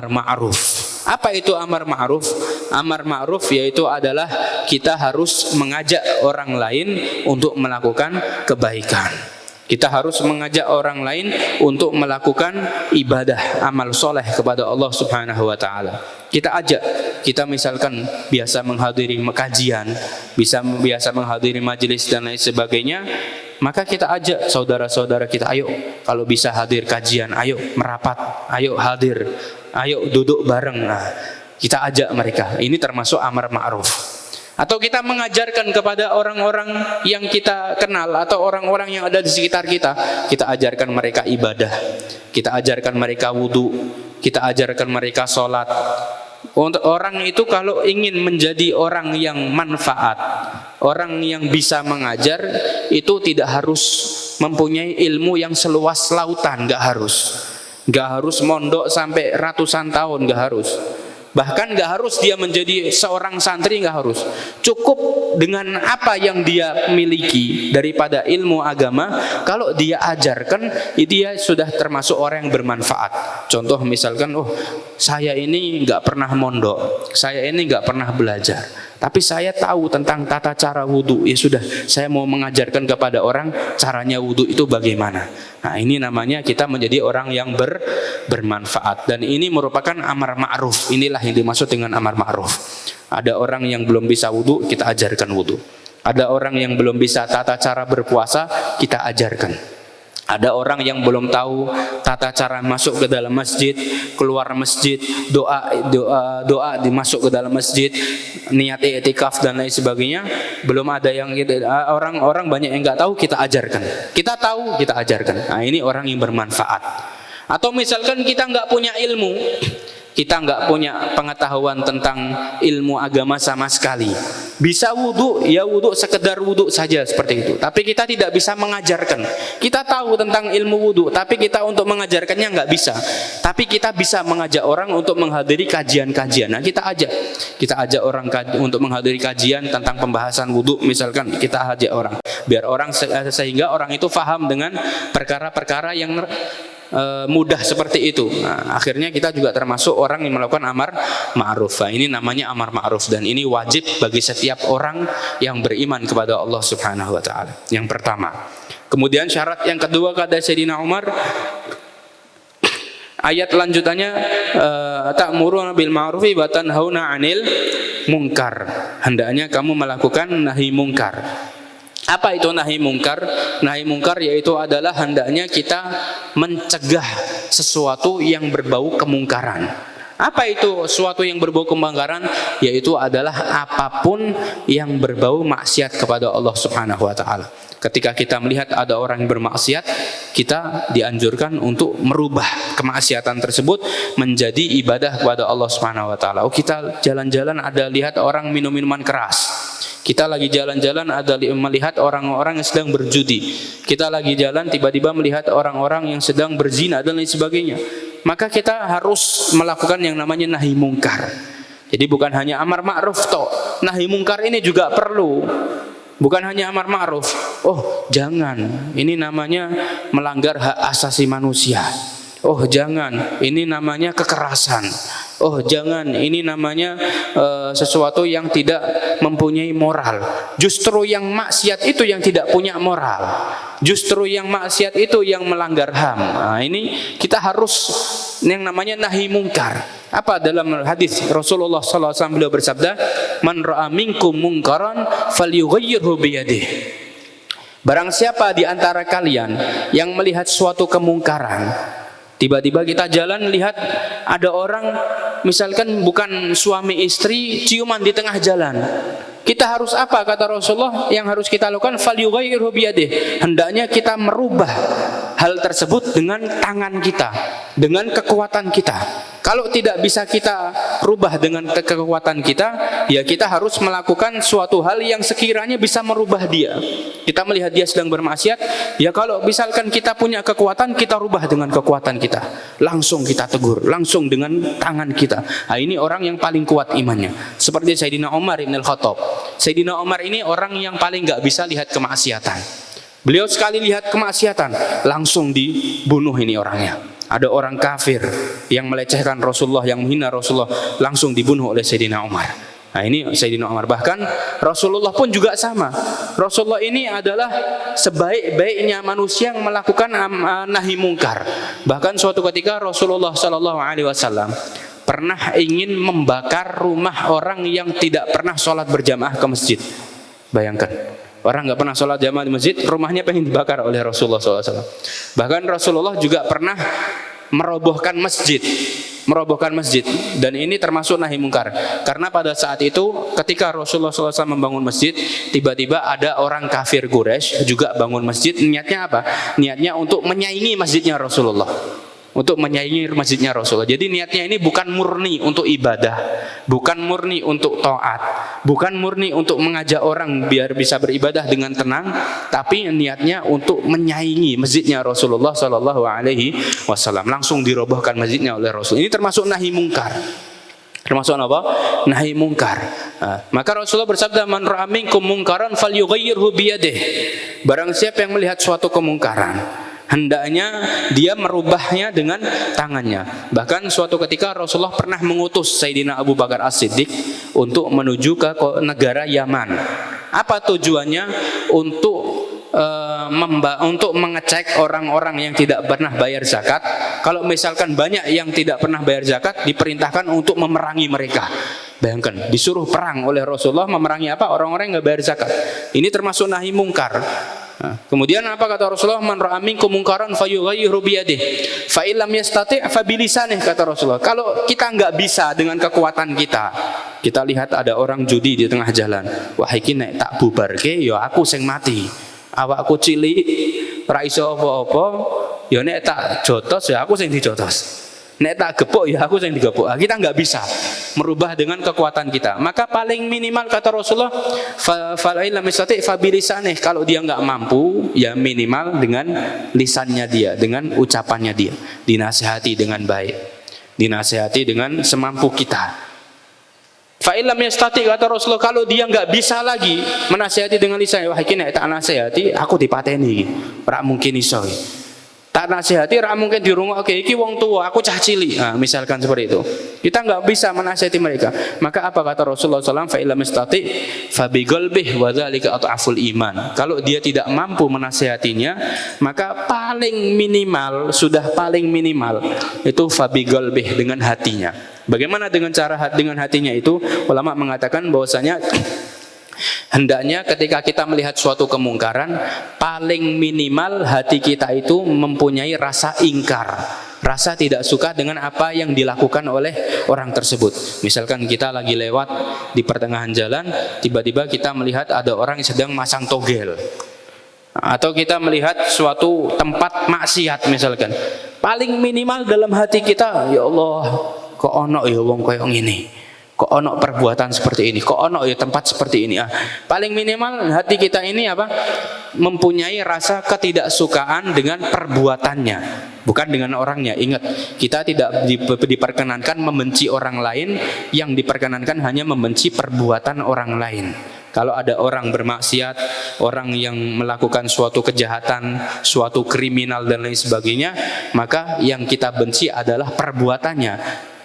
ma'ruf. Apa itu amar ma'ruf? Amar ma'ruf yaitu adalah kita harus mengajak orang lain untuk melakukan kebaikan. Kita harus mengajak orang lain untuk melakukan ibadah, amal soleh kepada Allah Subhanahu wa ta'ala. Kita ajak, kita misalkan biasa menghadiri kajian, biasa menghadiri majelis dan lain sebagainya, maka kita ajak saudara-saudara kita, ayo kalau bisa hadir kajian, ayo merapat, ayo hadir, ayo duduk bareng. Nah, kita ajak mereka. Ini termasuk amar ma'ruf. Atau kita mengajarkan kepada orang-orang yang kita kenal atau orang-orang yang ada di sekitar kita, kita ajarkan mereka ibadah, kita ajarkan mereka wudu, kita ajarkan mereka sholat. Untuk orang itu kalau ingin menjadi orang yang manfaat, orang yang bisa mengajar, itu tidak harus mempunyai ilmu yang seluas lautan, nggak harus mondok sampai ratusan tahun, nggak harus. Bahkan nggak harus dia menjadi seorang santri, nggak harus. Cukup dengan apa yang dia miliki daripada ilmu agama, kalau dia ajarkan, dia sudah termasuk orang yang bermanfaat. Contoh misalkan, oh saya ini nggak pernah mondok, saya ini nggak pernah belajar, tapi saya tahu tentang tata cara wudhu. Ya sudah, saya mau mengajarkan kepada orang caranya wudhu itu bagaimana. Nah, ini namanya kita menjadi orang yang bermanfaat. Dan ini merupakan amar ma'ruf. Inilah yang dimaksud dengan amar ma'ruf. Ada orang yang belum bisa wudhu, kita ajarkan wudhu. Ada orang yang belum bisa tata cara berpuasa, kita ajarkan. Ada orang yang belum tahu tata cara masuk ke dalam masjid, keluar masjid, doa dimasuk ke dalam masjid, niat i'tikaf dan lain sebagainya. Belum ada yang orang banyak yang nggak tahu, kita ajarkan. Kita tahu, kita ajarkan. Nah, ini orang yang bermanfaat. Atau misalkan kita nggak punya ilmu, kita nggak punya pengetahuan tentang ilmu agama sama sekali. Bisa wudhu, ya wudhu sekedar wudhu saja seperti itu. Tapi kita tidak bisa mengajarkan. Kita tahu tentang ilmu wudhu, tapi kita untuk mengajarkannya nggak bisa. Tapi kita bisa mengajak orang untuk menghadiri kajian-kajian. Nah, kita ajak orang untuk menghadiri kajian tentang pembahasan wudhu, misalkan kita ajak orang, biar orang sehingga orang itu faham dengan perkara-perkara yang mudah seperti itu. Nah, akhirnya kita juga termasuk orang yang melakukan amar ma'ruf. Nah, ini namanya amar ma'ruf, dan ini wajib bagi setiap orang yang beriman kepada Allah Subhanahu wa ta'ala. Yang pertama. Kemudian syarat yang kedua, kata Sayyidina Umar, ayat lanjutannya, ta'muruna bil ma'rufi wa tanhauna 'anil munkar. Hendaknya kamu melakukan nahi mungkar. Apa itu nahi mungkar? Nahi mungkar yaitu adalah hendaknya kita mencegah sesuatu yang berbau kemungkaran. Apa itu sesuatu yang berbau kemungkaran? Yaitu adalah apapun yang berbau maksiat kepada Allah Subhanahu wa ta'ala. Ketika kita melihat ada orang yang bermaksiat, kita dianjurkan untuk merubah kemaksiatan tersebut menjadi ibadah kepada Allah Subhanahu wa ta'ala. Oh, kita jalan-jalan ada lihat orang minum minuman keras. Kita lagi jalan-jalan ada melihat orang-orang yang sedang berjudi. Kita lagi jalan tiba-tiba melihat orang-orang yang sedang berzina dan lain sebagainya. Maka kita harus melakukan yang namanya nahi mungkar. Jadi bukan hanya amar ma'ruf toh. Nahi mungkar ini juga perlu. Bukan hanya amar ma'ruf. Oh, jangan. Ini namanya melanggar hak asasi manusia. Oh, jangan. Ini namanya kekerasan. Oh, jangan, ini namanya sesuatu yang tidak mempunyai moral. Justru yang maksiat itu yang tidak punya moral. Justru yang maksiat itu yang melanggar HAM. Nah, ini kita harus yang namanya nahi mungkar. Apa dalam hadis Rasulullah SAW beliau bersabda, "Man ra'a minkum mungkaran falyughayyirhu biyadihi." Barang siapa di antara kalian yang melihat suatu kemungkaran, tiba-tiba kita jalan lihat ada orang misalkan bukan suami istri ciuman di tengah jalan. Kita harus apa kata Rasulullah yang harus kita lakukan? Falyughayyirhu biyadihi. Hendaknya kita merubah hal tersebut dengan tangan kita, dengan kekuatan kita. Kalau tidak bisa kita rubah dengan kekuatan kita, ya kita harus melakukan suatu hal yang sekiranya bisa merubah dia. Kita melihat dia sedang bermaksiat, ya kalau misalkan kita punya kekuatan, kita rubah dengan kekuatan kita. Langsung kita tegur, langsung dengan tangan kita. Nah, ini orang yang paling kuat imannya. Seperti Sayyidina Umar ibn al-Khattab. Sayyidina Umar ini orang yang paling gak bisa lihat kemaksiatan. Beliau sekali lihat kemaksiatan, langsung dibunuh ini orangnya. Ada orang kafir yang melecehkan Rasulullah, yang menghina Rasulullah, langsung dibunuh oleh Sayyidina Umar. Nah ini Sayyidina Umar. Bahkan Rasulullah pun juga sama. Rasulullah ini adalah sebaik-baiknya manusia yang melakukan nahi mungkar. Bahkan suatu ketika Rasulullah SAW pernah ingin membakar rumah orang yang tidak pernah sholat berjamaah ke masjid. Bayangkan, orang nggak pernah sholat jamaah di masjid, rumahnya pengen dibakar oleh Rasulullah SAW. Bahkan Rasulullah juga pernah merobohkan masjid, dan ini termasuk nahi mungkar. Karena pada saat itu ketika Rasulullah SAW membangun masjid, tiba-tiba ada orang kafir Quraisy juga bangun masjid. Niatnya apa? Niatnya untuk menyaingi masjidnya Rasulullah. Untuk menyaingi masjidnya Rasulullah. Jadi niatnya ini bukan murni untuk ibadah, bukan murni untuk taat, bukan murni untuk mengajak orang biar bisa beribadah dengan tenang, tapi niatnya untuk menyaingi masjidnya Rasulullah Sallallahu Alaihi Wasallam. Langsung dirobohkan masjidnya oleh Rasul. Ini termasuk nahi mungkar. Termasuk apa? Nahi mungkar. Maka Rasulullah bersabda, "Man ra'a minkum mungkaran falyughayyirhu biyadihi." Barang siapa yang melihat suatu kemungkaran, hendaknya dia merubahnya dengan tangannya. Bahkan suatu ketika Rasulullah pernah mengutus Sayyidina Abu Bakar As-Siddiq untuk menuju ke negara Yaman. Apa tujuannya? Untuk mengecek orang-orang yang tidak pernah bayar zakat. Kalau misalkan banyak yang tidak pernah bayar zakat, diperintahkan untuk memerangi mereka. Bayangkan, disuruh perang oleh Rasulullah, memerangi apa? Orang-orang yang nggak bayar zakat. Ini termasuk nahi mungkar. Kemudian apa kata Rasulullah? Man ra'a minkum mungkaran falyughayyirhu biyadihi fa illam yastati' fa bilisanihi, kata Rasulullah. Kalau kita nggak bisa dengan kekuatan kita, kita lihat ada orang judi di tengah jalan, wah iki nek tak bubarke ya aku sing mati, awakku cilik ora iso apa-apa, ya nek tak jotos ya aku sing dijotos, nek tak gepuk ya aku sing digepuk. Kita nggak bisa merubah dengan kekuatan kita. Maka paling minimal kata Rasulullah, kalau dia nggak mampu, ya minimal dengan lisannya dia, dengan ucapannya dia, dinasihati dengan baik, dinasihati dengan semampu kita. Fa'ilam yastati, kata Rasulullah, kalau dia nggak bisa lagi menasihati dengan lisan, wah iki nek tak nasihati aku dipateni, ora mungkin iso. Tak nasihati, rak mungkin dirungokke, iki wong tua, aku cah cilik. Nah, misalkan seperti itu. Kita nggak bisa menasihati mereka. Maka apa kata Rasulullah SAW? Fa illam yastati fa bi qalbihi wa dzalika at'aful iman. Kalau dia tidak mampu menasihatinya, maka paling minimal, sudah paling minimal itu fa bi qalbihi, dengan hatinya. Bagaimana dengan dengan hatinya itu? Ulama mengatakan bahwasanya hendaknya ketika kita melihat suatu kemungkaran, paling minimal hati kita itu mempunyai rasa ingkar, rasa tidak suka dengan apa yang dilakukan oleh orang tersebut. Misalkan kita lagi lewat di pertengahan jalan, tiba-tiba kita melihat ada orang yang sedang masang togel, atau kita melihat suatu tempat maksiat misalkan, paling minimal dalam hati kita, ya Allah, kok ono ya wong koyo ngene, kok ono perbuatan seperti ini, kok ono ya tempat seperti ini. Paling minimal hati kita ini apa? Mempunyai rasa ketidaksukaan dengan perbuatannya, bukan dengan orangnya. Ingat, kita tidak diperkenankan membenci orang lain, yang diperkenankan hanya membenci perbuatan orang lain. Kalau ada orang bermaksiat, orang yang melakukan suatu kejahatan, suatu kriminal dan lain sebagainya, maka yang kita benci adalah perbuatannya,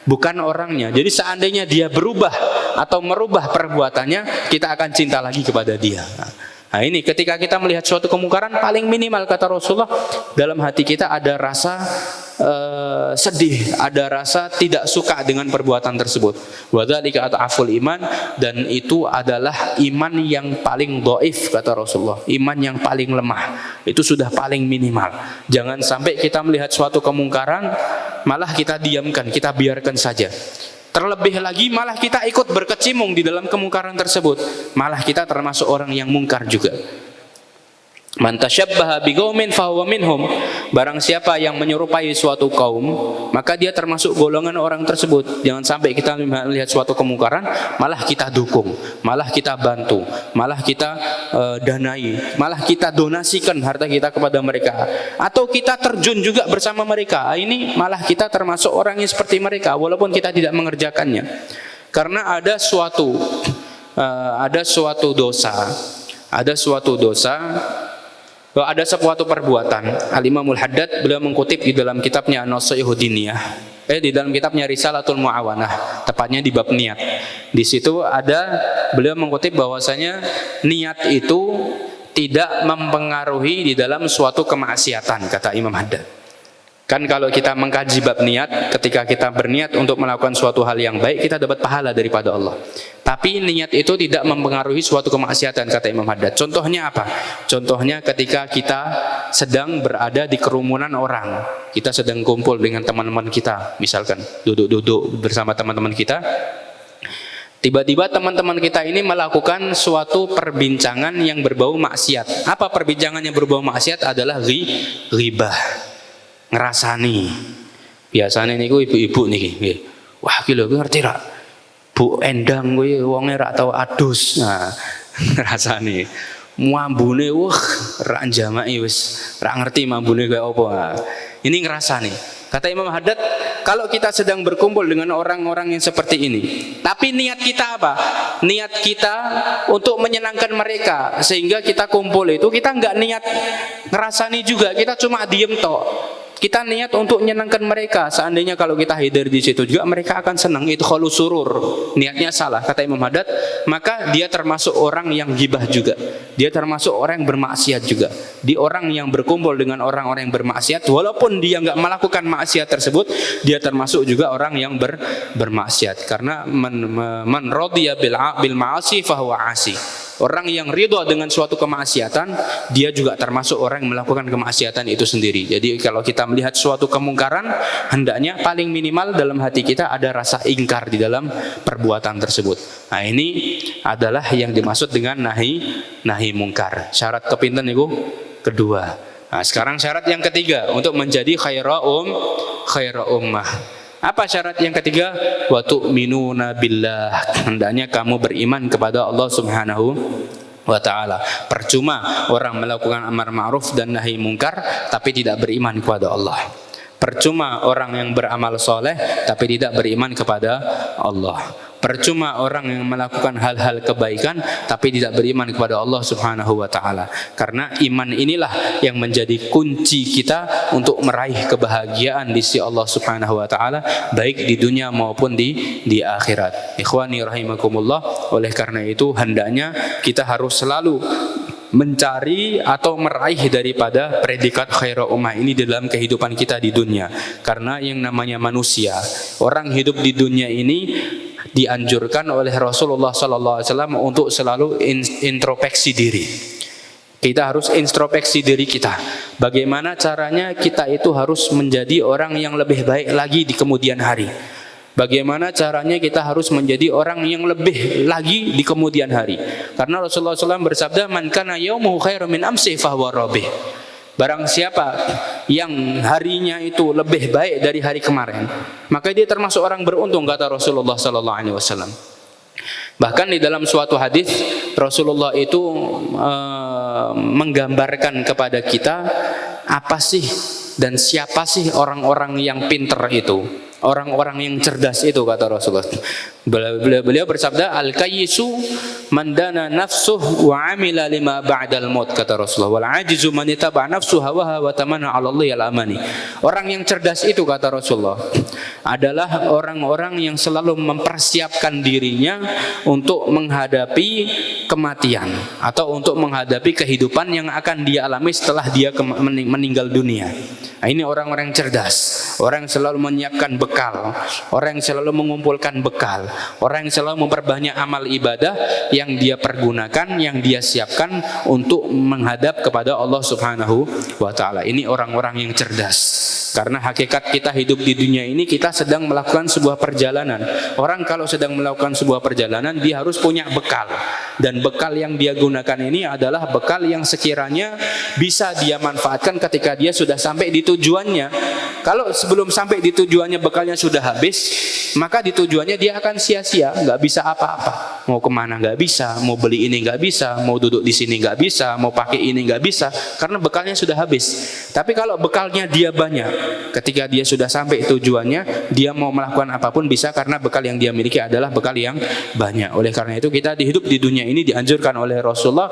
bukan orangnya. Jadi seandainya dia berubah atau merubah perbuatannya, kita akan cinta lagi kepada dia. Nah ini ketika kita melihat suatu kemungkaran, paling minimal kata Rasulullah, dalam hati kita ada rasa sedih, ada rasa tidak suka dengan perbuatan tersebut. Wa dzalika at'aful iman, dan itu adalah iman yang paling dhaif kata Rasulullah, iman yang paling lemah. Itu sudah paling minimal. Jangan sampai kita melihat suatu kemungkaran malah kita diamkan, kita biarkan saja. Terlebih lagi malah kita ikut berkecimpung di dalam kemungkaran tersebut, malah kita termasuk orang yang mungkar juga. Man tasyabbaha biqaumin fahuwa minhum. Barang siapa yang menyerupai suatu kaum, maka dia termasuk golongan orang tersebut. Jangan sampai kita melihat suatu kemungkaran malah kita dukung, malah kita bantu, malah kita danai, malah kita donasikan harta kita kepada mereka, atau kita terjun juga bersama mereka. Ini malah kita termasuk orang yang seperti mereka walaupun kita tidak mengerjakannya. Karena ada suatu dosa, ada suatu perbuatan. Al-Imamul Haddad beliau mengutip di dalam kitabnya An-Nasiihud Diniyah, di dalam kitabnya Risalatul Muawanah, tepatnya di bab niat. Di situ beliau mengutip bahwasanya niat itu tidak mempengaruhi di dalam suatu kemaksiatan, kata Imam Haddad. Kan kalau kita mengkaji bab niat, ketika kita berniat untuk melakukan suatu hal yang baik, kita dapat pahala daripada Allah. Tapi niat itu tidak mempengaruhi suatu kemaksiatan, kata Imam Haddad. Contohnya apa? Contohnya ketika kita sedang berada di kerumunan orang, kita sedang kumpul dengan teman-teman kita, misalkan duduk-duduk bersama teman-teman kita, tiba-tiba teman-teman kita ini melakukan suatu perbincangan yang berbau maksiat. Apa perbincangan yang berbau maksiat? Adalah ghibah. Ngerasani. Biasanya niku ibu-ibu niki. Wah, iki lho ngerti ra? Bu Endang kuwi wonge ra tau adus. Nah, ngerasani. Mambune ra njamaki wis ra ngerti mambune kaya apa. Nah, ini ngerasani. Kata Imam Haddad, kalau kita sedang berkumpul dengan orang-orang yang seperti ini, tapi niat kita apa? Niat kita untuk menyenangkan mereka, sehingga kita kumpul itu kita nggak niat ngerasani juga, kita cuma diem tok. Kita niat untuk menyenangkan mereka. Seandainya kalau kita hadir di situ juga, mereka akan senang. Itu khalu surur. Niatnya salah, kata Imam Haddad. Maka dia termasuk orang yang gibah juga. Dia termasuk orang yang bermaksiat juga. Di orang yang berkumpul dengan orang-orang yang bermaksiat, walaupun dia nggak melakukan maksiat tersebut, dia termasuk juga orang yang bermaksiat. Karena man radiya bil ma'asi fahuwa asi. Orang yang ridho dengan suatu kemaksiatan, dia juga termasuk orang yang melakukan kemaksiatan itu sendiri. Jadi kalau kita melihat suatu kemungkaran, hendaknya paling minimal dalam hati kita ada rasa ingkar di dalam perbuatan tersebut. Nah, ini adalah yang dimaksud dengan nahi mungkar. Syarat kepinten itu kedua. Nah, sekarang syarat yang ketiga untuk menjadi khaira ummah. Apa syarat yang ketiga? Wa tu'minuna billah. Hendaknya kamu beriman kepada Allah Subhanahu wa ta'ala. Percuma orang melakukan amar ma'ruf dan nahi mungkar tapi tidak beriman kepada Allah. Percuma orang yang beramal soleh tapi tidak beriman kepada Allah. Percuma orang yang melakukan hal-hal kebaikan tapi tidak beriman kepada Allah Subhanahu wa ta'ala. Karena iman inilah yang menjadi kunci kita untuk meraih kebahagiaan di sisi Allah Subhanahu wa ta'ala, baik di dunia maupun di akhirat. Ikhwani rahimakumullah, oleh karena itu hendaknya kita harus selalu mencari atau meraih daripada predikat khaira ummah ini dalam kehidupan kita di dunia. Karena yang namanya manusia, orang hidup di dunia ini dianjurkan oleh Rasulullah SAW untuk selalu introspeksi diri. Kita harus introspeksi diri kita. Bagaimana caranya kita itu harus menjadi orang yang lebih baik lagi di kemudian hari. Bagaimana caranya kita harus menjadi orang yang lebih lagi di kemudian hari. Karena Rasulullah SAW bersabda, man kana yaumuhu khairum min amsi fahuwa rabih. Barang siapa yang harinya itu lebih baik dari hari kemarin, maka dia termasuk orang beruntung, kata Rasulullah SAW. Bahkan di dalam suatu hadis Rasulullah itu menggambarkan kepada kita apa sih dan siapa sih orang-orang yang pintar itu, orang-orang yang cerdas itu, kata Rasulullah. Beliau bersabda, al-kayyisu man dana nafsuh wa amila lima ba'dal maut, kata Rasulullah. Wal ajizu man ittaba nafsuhu hawaha wa tamanna 'ala Allahi al-amani. Orang yang cerdas itu, kata Rasulullah, adalah orang-orang yang selalu mempersiapkan dirinya untuk menghadapi kematian atau untuk menghadapi kehidupan yang akan dia alami setelah dia meninggal dunia. Nah, ini orang-orang yang cerdas, orang yang selalu menyiapkan bekal, orang yang selalu mengumpulkan bekal, orang yang selalu memperbanyak amal ibadah yang dia pergunakan, yang dia siapkan untuk menghadap kepada Allah Subhanahu wa ta'ala. Ini orang-orang yang cerdas. Karena hakikat kita hidup di dunia ini, kita sedang melakukan sebuah perjalanan. Orang kalau sedang melakukan sebuah perjalanan, dia harus punya bekal. Dan bekal yang dia gunakan ini adalah bekal yang sekiranya bisa dia manfaatkan ketika dia sudah sampai di tujuannya. Kalau sebelum sampai di tujuannya bekalnya sudah habis, maka di tujuannya dia akan sia-sia, nggak bisa apa-apa. Mau kemana nggak bisa, mau beli ini nggak bisa, mau duduk di sini nggak bisa, mau pakai ini nggak bisa, karena bekalnya sudah habis. Tapi kalau bekalnya dia banyak, ketika dia sudah sampai tujuannya, dia mau melakukan apapun bisa, karena bekal yang dia miliki adalah bekal yang banyak. Oleh karena itu kita hidup di dunia ini dianjurkan oleh Rasulullah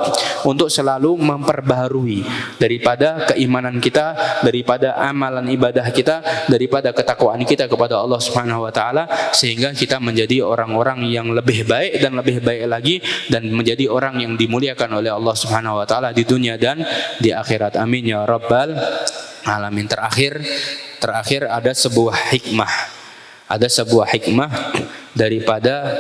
untuk selalu memperbaharui daripada keimanan kita, daripada amalan ibadah kita, daripada ketakwaan kita kepada Allah Subhanahu wa taala, sehingga kita menjadi orang-orang yang lebih baik dan lebih baik lagi, dan menjadi orang yang dimuliakan oleh Allah Subhanahu wa taala di dunia dan di akhirat. Amin ya rabbal alamin. Terakhir ada sebuah hikmah. Ada sebuah hikmah daripada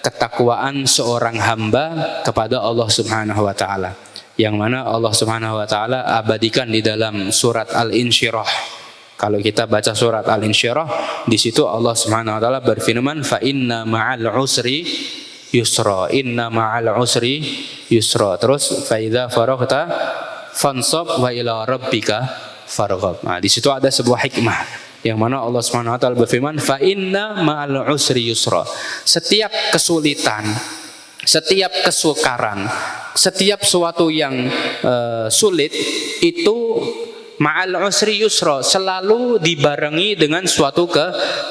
ketakwaan seorang hamba kepada Allah Subhanahu wa taala, yang mana Allah Subhanahu wa taala abadikan di dalam surat Al-Insyirah. Kalau kita baca surat Al-Insyirah, di situ Allah Subhanahu wa taala berfirman, fa inna ma'al usri yusra, inna ma'al usri yusra. Terus fa idza faraghta fansab wa ila rabbika farghab. Nah, di situ ada sebuah hikmah yang mana Allah Subhanahu wa taala berfirman, fa inna ma'al usri yusra. Setiap kesulitan, setiap kesukaran, setiap sesuatu yang sulit itu ma'al usri yusra, selalu dibarengi dengan suatu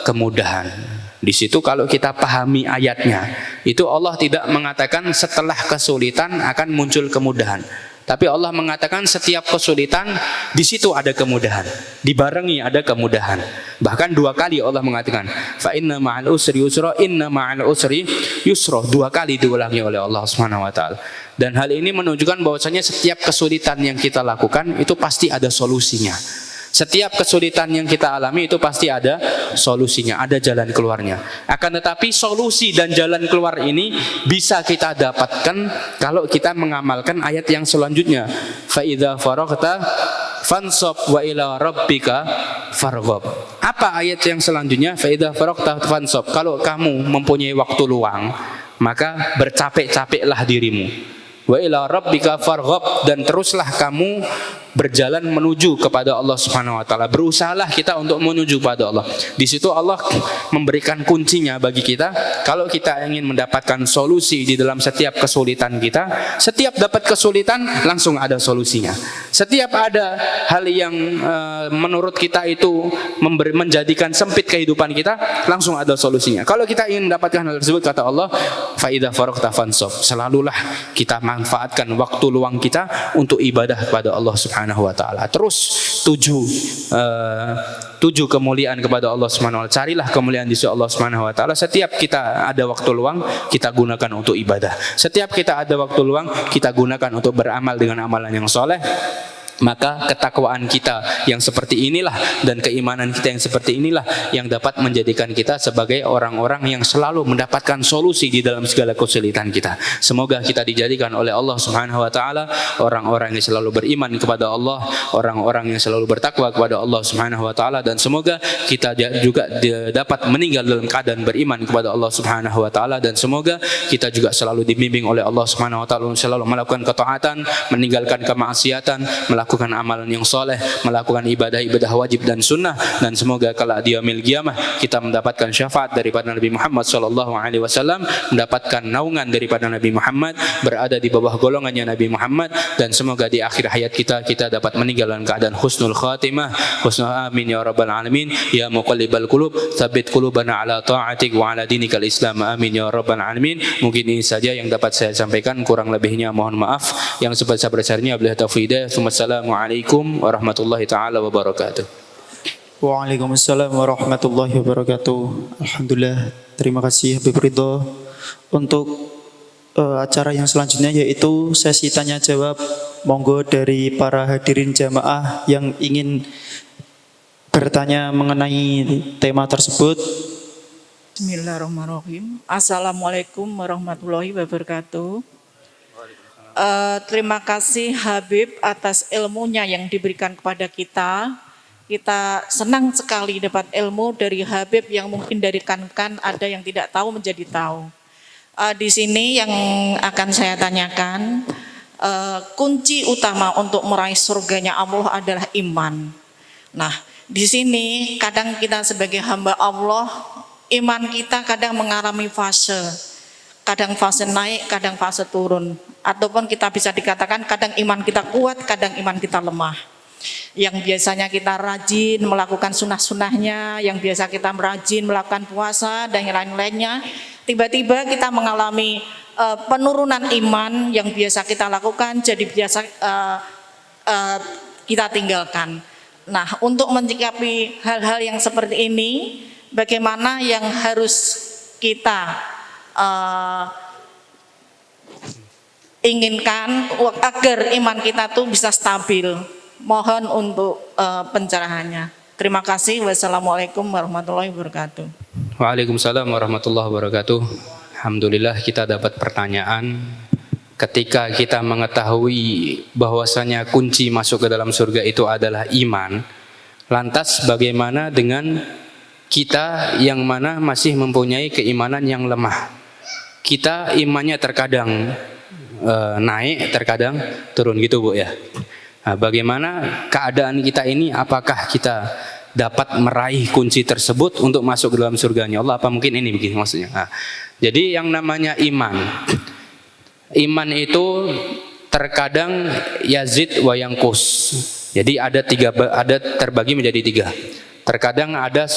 kemudahan. Di situ kalau kita pahami ayatnya, itu Allah tidak mengatakan setelah kesulitan akan muncul kemudahan. Tapi Allah mengatakan setiap kesulitan di situ ada kemudahan, dibarengi ada kemudahan. Bahkan 2 kali Allah mengatakan, fa inna ma'al usri yusra, inna ma'al usri yusra. 2 kali diulangi oleh Allah Subhanahu wa taala. Dan hal ini menunjukkan bahwasanya setiap kesulitan yang kita lakukan itu pasti ada solusinya. Setiap kesulitan yang kita alami itu pasti ada solusinya, ada jalan keluarnya. Akan tetapi solusi dan jalan keluar ini bisa kita dapatkan kalau kita mengamalkan ayat yang selanjutnya. Fa idza faraghta fansab wa ila rabbika farghab. Apa ayat yang selanjutnya? Fa idza faraghta fansab. Kalau kamu mempunyai waktu luang, maka bercapek-capeklah dirimu. Wa ila rabbika farghab, dan teruslah kamu berjalan menuju kepada Allah Subhanahu wa taala. Berusahalah kita untuk menuju pada Allah. Di situ Allah memberikan kuncinya bagi kita. Kalau kita ingin mendapatkan solusi di dalam setiap kesulitan kita, setiap dapat kesulitan langsung ada solusinya. Setiap ada hal yang menurut kita itu menjadikan sempit kehidupan kita, langsung ada solusinya. Kalau kita ingin mendapatkan hal tersebut, kata Allah, fa idza faraghta fansab, selalulah kita manfaatkan waktu luang kita untuk ibadah kepada Allah Subhanahu wa taala. Terus 7 kemuliaan kepada Allah Subhanahu wa taala. Carilah kemuliaan di sisi Allah Subhanahu wa taala. Setiap kita ada waktu luang, kita gunakan untuk ibadah. Setiap kita ada waktu luang, kita gunakan untuk beramal dengan amalan yang soleh. Maka ketakwaan kita yang seperti inilah dan keimanan kita yang seperti inilah yang dapat menjadikan kita sebagai orang-orang yang selalu mendapatkan solusi di dalam segala kesulitan kita. Semoga kita dijadikan oleh Allah Subhanahu wa taala orang-orang yang selalu beriman kepada Allah, orang-orang yang selalu bertakwa kepada Allah Subhanahu wa taala, dan semoga kita juga dapat meninggal dalam keadaan beriman kepada Allah Subhanahu wa taala, dan semoga kita juga selalu dibimbing oleh Allah Subhanahu wa taala selalu melakukan ketaatan, meninggalkan kemaksiatan, melakukan amalan yang soleh, melakukan ibadah-ibadah wajib dan sunnah, dan semoga kala di yaumil qiyamah kita mendapatkan syafaat daripada Nabi Muhammad sallallahu alaihi wasallam, mendapatkan naungan daripada Nabi Muhammad, berada di bawah golongannya Nabi Muhammad, dan semoga di akhir hayat kita dapat meninggal dalam keadaan husnul khatimah. Husnul amin ya rabbal alamin. Ya muqallibal qulub, tsabbit qulubana ala ta'atik wa ala dinikal Islam. Amin ya rabbal alamin. Mungkin ini saja yang dapat saya sampaikan, kurang lebihnya mohon maaf. Yang sebesar-besarnya billahi taufiq. Assalamualaikum warahmatullahi taala wabarakatuh. Waalaikumsalam warahmatullahi wabarakatuh. Alhamdulillah, terima kasih Habib Ridho. Untuk acara yang selanjutnya yaitu sesi tanya jawab. Monggo dari para hadirin jamaah yang ingin bertanya mengenai tema tersebut. Bismillahirrahmanirrahim. Assalamualaikum warahmatullahi wabarakatuh. Terima kasih Habib atas ilmunya yang diberikan kepada kita. kita senang sekali dapat ilmu dari Habib yang mungkin dari kan ada yang tidak tahu menjadi tahu. Di sini yang akan saya tanyakan, kunci utama untuk meraih surganya Allah adalah iman. Nah, di sini kadang kita sebagai hamba Allah, iman kita kadang mengalami fase. Kadang fase naik, kadang fase turun. Ataupun kita bisa dikatakan kadang iman kita kuat, kadang iman kita lemah. Yang biasanya kita rajin melakukan sunnah-sunnahnya, yang biasa kita rajin melakukan puasa dan yang lain-lainnya, tiba-tiba kita mengalami penurunan iman yang biasa kita lakukan, jadi biasa kita tinggalkan. Nah, untuk menyikapi hal-hal yang seperti ini, bagaimana yang harus kita inginkan agar iman kita tuh bisa stabil? Mohon untuk pencerahannya. Terima kasih. Wassalamualaikum warahmatullahi wabarakatuh. Waalaikumsalam warahmatullahi wabarakatuh. Alhamdulillah kita dapat pertanyaan. Ketika kita mengetahui bahwasanya kunci masuk ke dalam surga itu adalah iman, lantas bagaimana dengan kita yang mana masih mempunyai keimanan yang lemah? Kita imannya terkadang naik, terkadang turun gitu Bu ya. Nah, bagaimana keadaan kita ini? Apakah kita dapat meraih kunci tersebut untuk masuk ke dalam surganya Allah? Apa mungkin ini begini maksudnya? Nah, jadi yang namanya iman itu terkadang yazid wa yanqus. Jadi ada terbagi menjadi tiga. Terkadang ada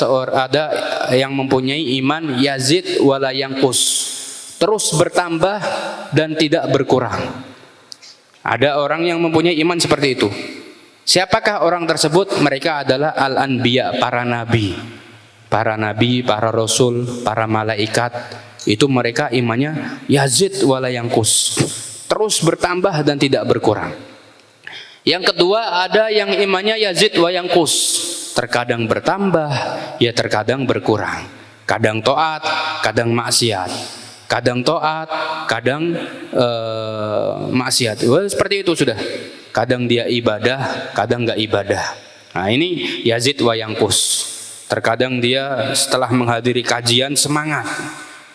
yang mempunyai iman yazid wa la yanqus, terus bertambah dan tidak berkurang. Ada orang yang mempunyai iman seperti itu. Siapakah orang tersebut? Mereka adalah al-anbiya, para nabi, para rasul, para malaikat. Itu mereka imannya yazid wala yanqus, terus bertambah dan tidak berkurang. Yang kedua, ada yang imannya yazid wa yanqus, terkadang bertambah, ya terkadang berkurang. Kadang taat, kadang maksiat. Kadang taat, kadang maksiat. Seperti itu sudah. Kadang dia ibadah, kadang nggak ibadah. Nah, ini yazid wa yanqus. Terkadang dia setelah menghadiri kajian semangat,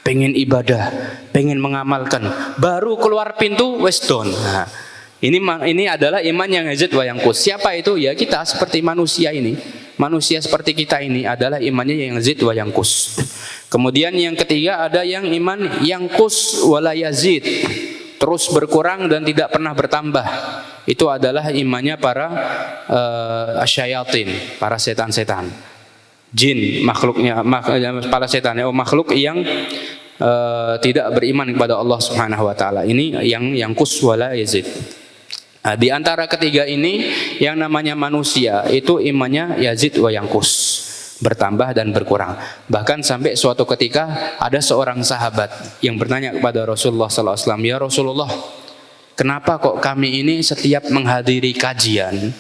pengen ibadah, pengen mengamalkan, baru keluar pintu wes down. Nah, ini adalah iman yang yazid wa yanqus. Siapa itu? Ya kita seperti manusia ini. Manusia seperti kita ini adalah imannya yang yazid wa yanqus. Kemudian yang ketiga ada yang iman yanqus wala yazid, terus berkurang dan tidak pernah bertambah. Itu adalah imannya para asyayatin, para setan-setan, jin, para setan, makhluk yang tidak beriman kepada Allah Subhanahu wa taala. Ini yang yanqus wala yazid. Nah, di antara ketiga ini yang namanya manusia itu imannya yazid wa yanqus, bertambah dan berkurang. Bahkan sampai suatu ketika ada seorang sahabat yang bertanya kepada Rasulullah SAW, ya Rasulullah, kenapa kok kami ini setiap menghadiri kajian,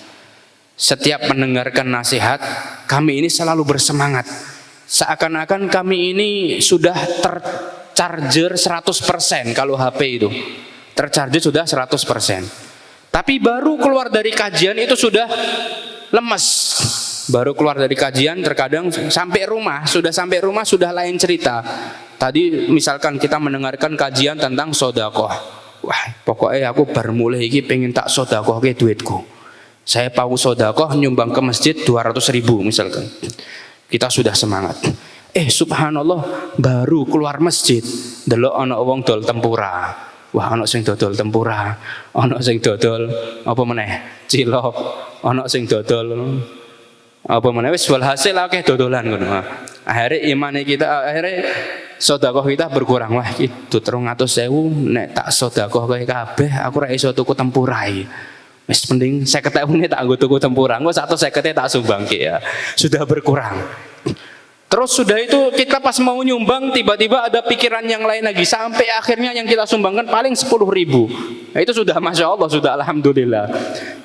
setiap mendengarkan nasihat, kami ini selalu bersemangat, seakan-akan kami ini sudah tercharger 100%. Kalau HP itu tercharger sudah 100%, tapi baru keluar dari kajian itu sudah lemes. Baru keluar dari kajian, terkadang sampai rumah sudah lain cerita. Tadi misalkan kita mendengarkan kajian tentang sodakoh, wah pokoknya aku baru mulai ini pengen tak sodakoh ke duitku. Saya mau sodakoh nyumbang ke masjid 200.000 misalkan. Kita sudah semangat. Subhanallah, baru keluar masjid delok ana wong dol tempura. Wah, ana sing dodol tempura, ana sing dodol apa meneh? Cilok, ana sing dodol apa meneh, wis walhasil akeh dodolan ngono. Akhire imane kita, akhire sedekah kita berkurang. Wah, iki 300.000 nek tak sedekah kowe kabeh aku ora iso tuku tempura iki. Wis mending 50.000 tak nggo tuku tempura. Engko 150 tak sumbangke ya. Sudah berkurang. Terus sudah itu kita pas mau nyumbang tiba-tiba ada pikiran yang lain lagi, sampai akhirnya yang kita sumbangkan paling 10.000. Nah, itu sudah masya Allah, sudah alhamdulillah.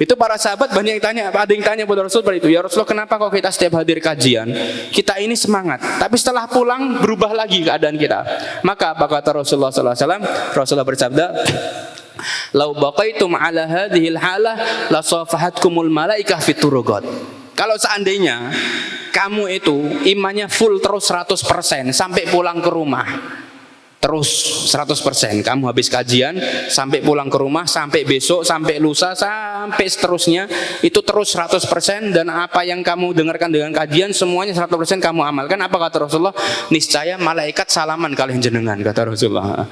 Itu para sahabat banyak yang tanya, ada yang tanya kepada Rasul seperti itu, ya Rasulullah kenapa kok kita setiap hadir kajian kita ini semangat, tapi setelah pulang berubah lagi keadaan kita. Maka apa kata Rasulullah SAW? Rasulullah bersabda, "Lau baqaitum ala hadhil halah la safahatkumul malaikah fit turuqat." Kalau seandainya kamu itu imannya full terus 100% sampai pulang ke rumah, terus 100%, kamu habis kajian sampai pulang ke rumah, sampai besok, sampai lusa, sampai seterusnya itu terus 100%, dan apa yang kamu dengarkan dengan kajian semuanya 100% kamu amalkan. Apa kata Rasulullah? Niscaya malaikat salaman kalian jenengan, kata Rasulullah.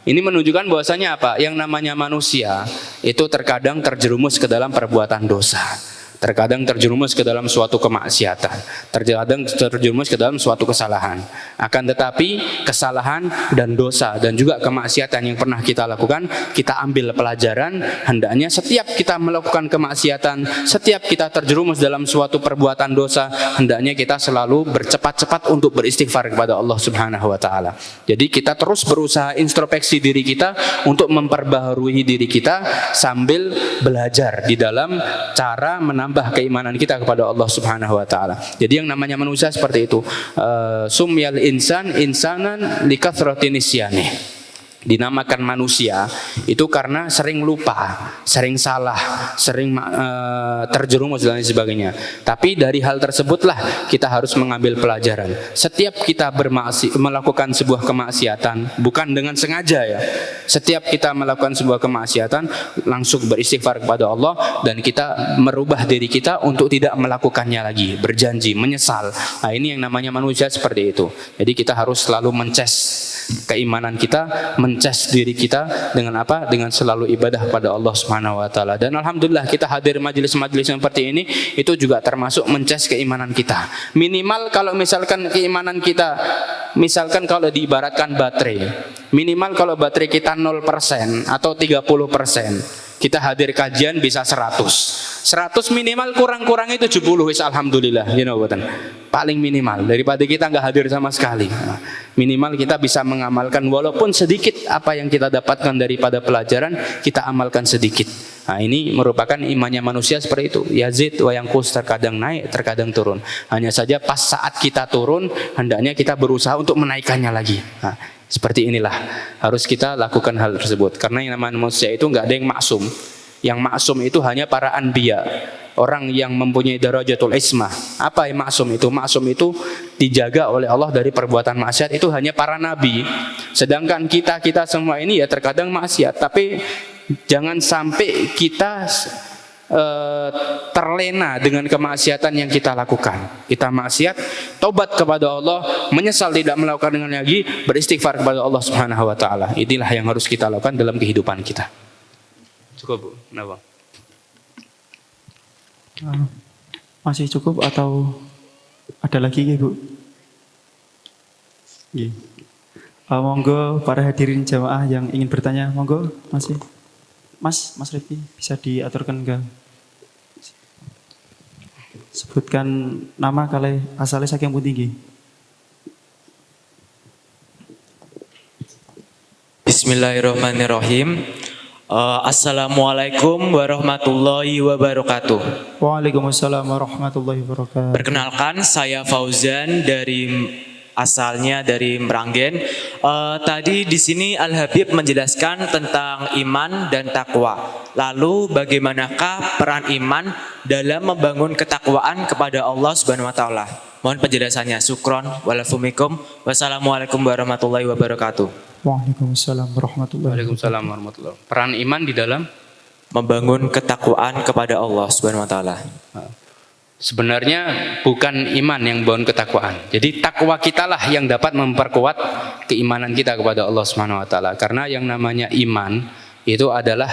Ini menunjukkan bahwasanya apa? Yang namanya manusia itu terkadang terjerumus ke dalam perbuatan dosa, terkadang terjerumus ke dalam suatu kemaksiatan, terkadang terjerumus ke dalam suatu kesalahan. Akan tetapi kesalahan dan dosa dan juga kemaksiatan yang pernah kita lakukan, kita ambil pelajaran. Hendaknya setiap kita melakukan kemaksiatan, setiap kita terjerumus dalam suatu perbuatan dosa, hendaknya kita selalu bercepat-cepat untuk beristighfar kepada Allah Subhanahu wa taala. Jadi kita terus berusaha introspeksi diri kita untuk memperbaharui diri kita sambil belajar di dalam cara menambah keimanan kita kepada Allah Subhanahu wa taala. Jadi yang namanya manusia seperti itu. Sumyal insan insanan likathrati nisyani. Dinamakan manusia itu karena sering lupa, sering salah, sering terjerumus dan lain sebagainya. Tapi dari hal tersebutlah kita harus mengambil pelajaran. Setiap kita melakukan sebuah kemaksiatan bukan dengan sengaja ya. Setiap kita melakukan sebuah kemaksiatan langsung beristighfar kepada Allah dan kita merubah diri kita untuk tidak melakukannya lagi, berjanji, menyesal. Nah, ini yang namanya manusia seperti itu. Jadi kita harus selalu mencas keimanan kita, mencas diri kita dengan apa? Dengan selalu ibadah pada Allah Subhanahu wa taala. Dan alhamdulillah kita hadir majelis-majelis seperti ini itu juga termasuk mencas keimanan kita. Minimal kalau misalkan keimanan kita, misalkan kalau diibaratkan baterai, minimal kalau baterai kita 0% atau 30%, kita hadir kajian bisa 100 minimal, kurang-kurang itu 70 wis alhamdulillah, you know, paling minimal daripada kita nggak hadir sama sekali. Minimal kita bisa mengamalkan walaupun sedikit apa yang kita dapatkan daripada pelajaran, kita amalkan sedikit. Nah, ini merupakan imannya manusia seperti itu. Yazid wa yanqus, terkadang naik, terkadang turun. Hanya saja pas saat kita turun, hendaknya kita berusaha untuk menaikkannya lagi. Nah, seperti inilah harus kita lakukan hal tersebut. Karena yang namanya manusia itu nggak ada yang maksum. Yang maksum itu hanya para anbiya, orang yang mempunyai darajatul ismah. Apa yang maksum itu? Maksum itu dijaga oleh Allah dari perbuatan maksiat, itu hanya para nabi. Sedangkan kita semua ini ya terkadang maksiat, tapi jangan sampai kita terlena dengan kemaksiatan yang kita lakukan. Kita maksiat, taubat kepada Allah, menyesal tidak melakukan dengan lagi, beristighfar kepada Allah Subhanahu wa taala. Inilah yang harus kita lakukan dalam kehidupan kita. Cukup, Bu. Kenapa? Masih cukup atau ada lagi ya, Bu? Iya. Monggo para hadirin jamaah yang ingin bertanya, monggo masih. Mas Rifki bisa diaturkan ke, sebutkan nama kalian asalnya saking pundi. Bismillahirrahmanirrahim. Assalamualaikum warahmatullahi wabarakatuh. Waalaikumsalam warahmatullahi wabarakatuh. Perkenalkan, saya Fauzan asalnya dari Meranggen. Tadi di sini Al Habib menjelaskan tentang iman dan takwa. Lalu bagaimanakah peran iman dalam membangun ketakwaan kepada Allah Subhanahu wa taala? Mohon penjelasannya. Syukron walafumikum. Wassalamualaikum warahmatullahi wabarakatuh. Waalaikumsalam warahmatullahi wabarakatuh. Peran iman di dalam membangun ketakwaan kepada Allah Subhanahu wa taala. Sebenarnya bukan iman yang membangun ketakwaan. Jadi takwa kitalah yang dapat memperkuat keimanan kita kepada Allah Subhanahu wa taala. Karena yang namanya iman itu adalah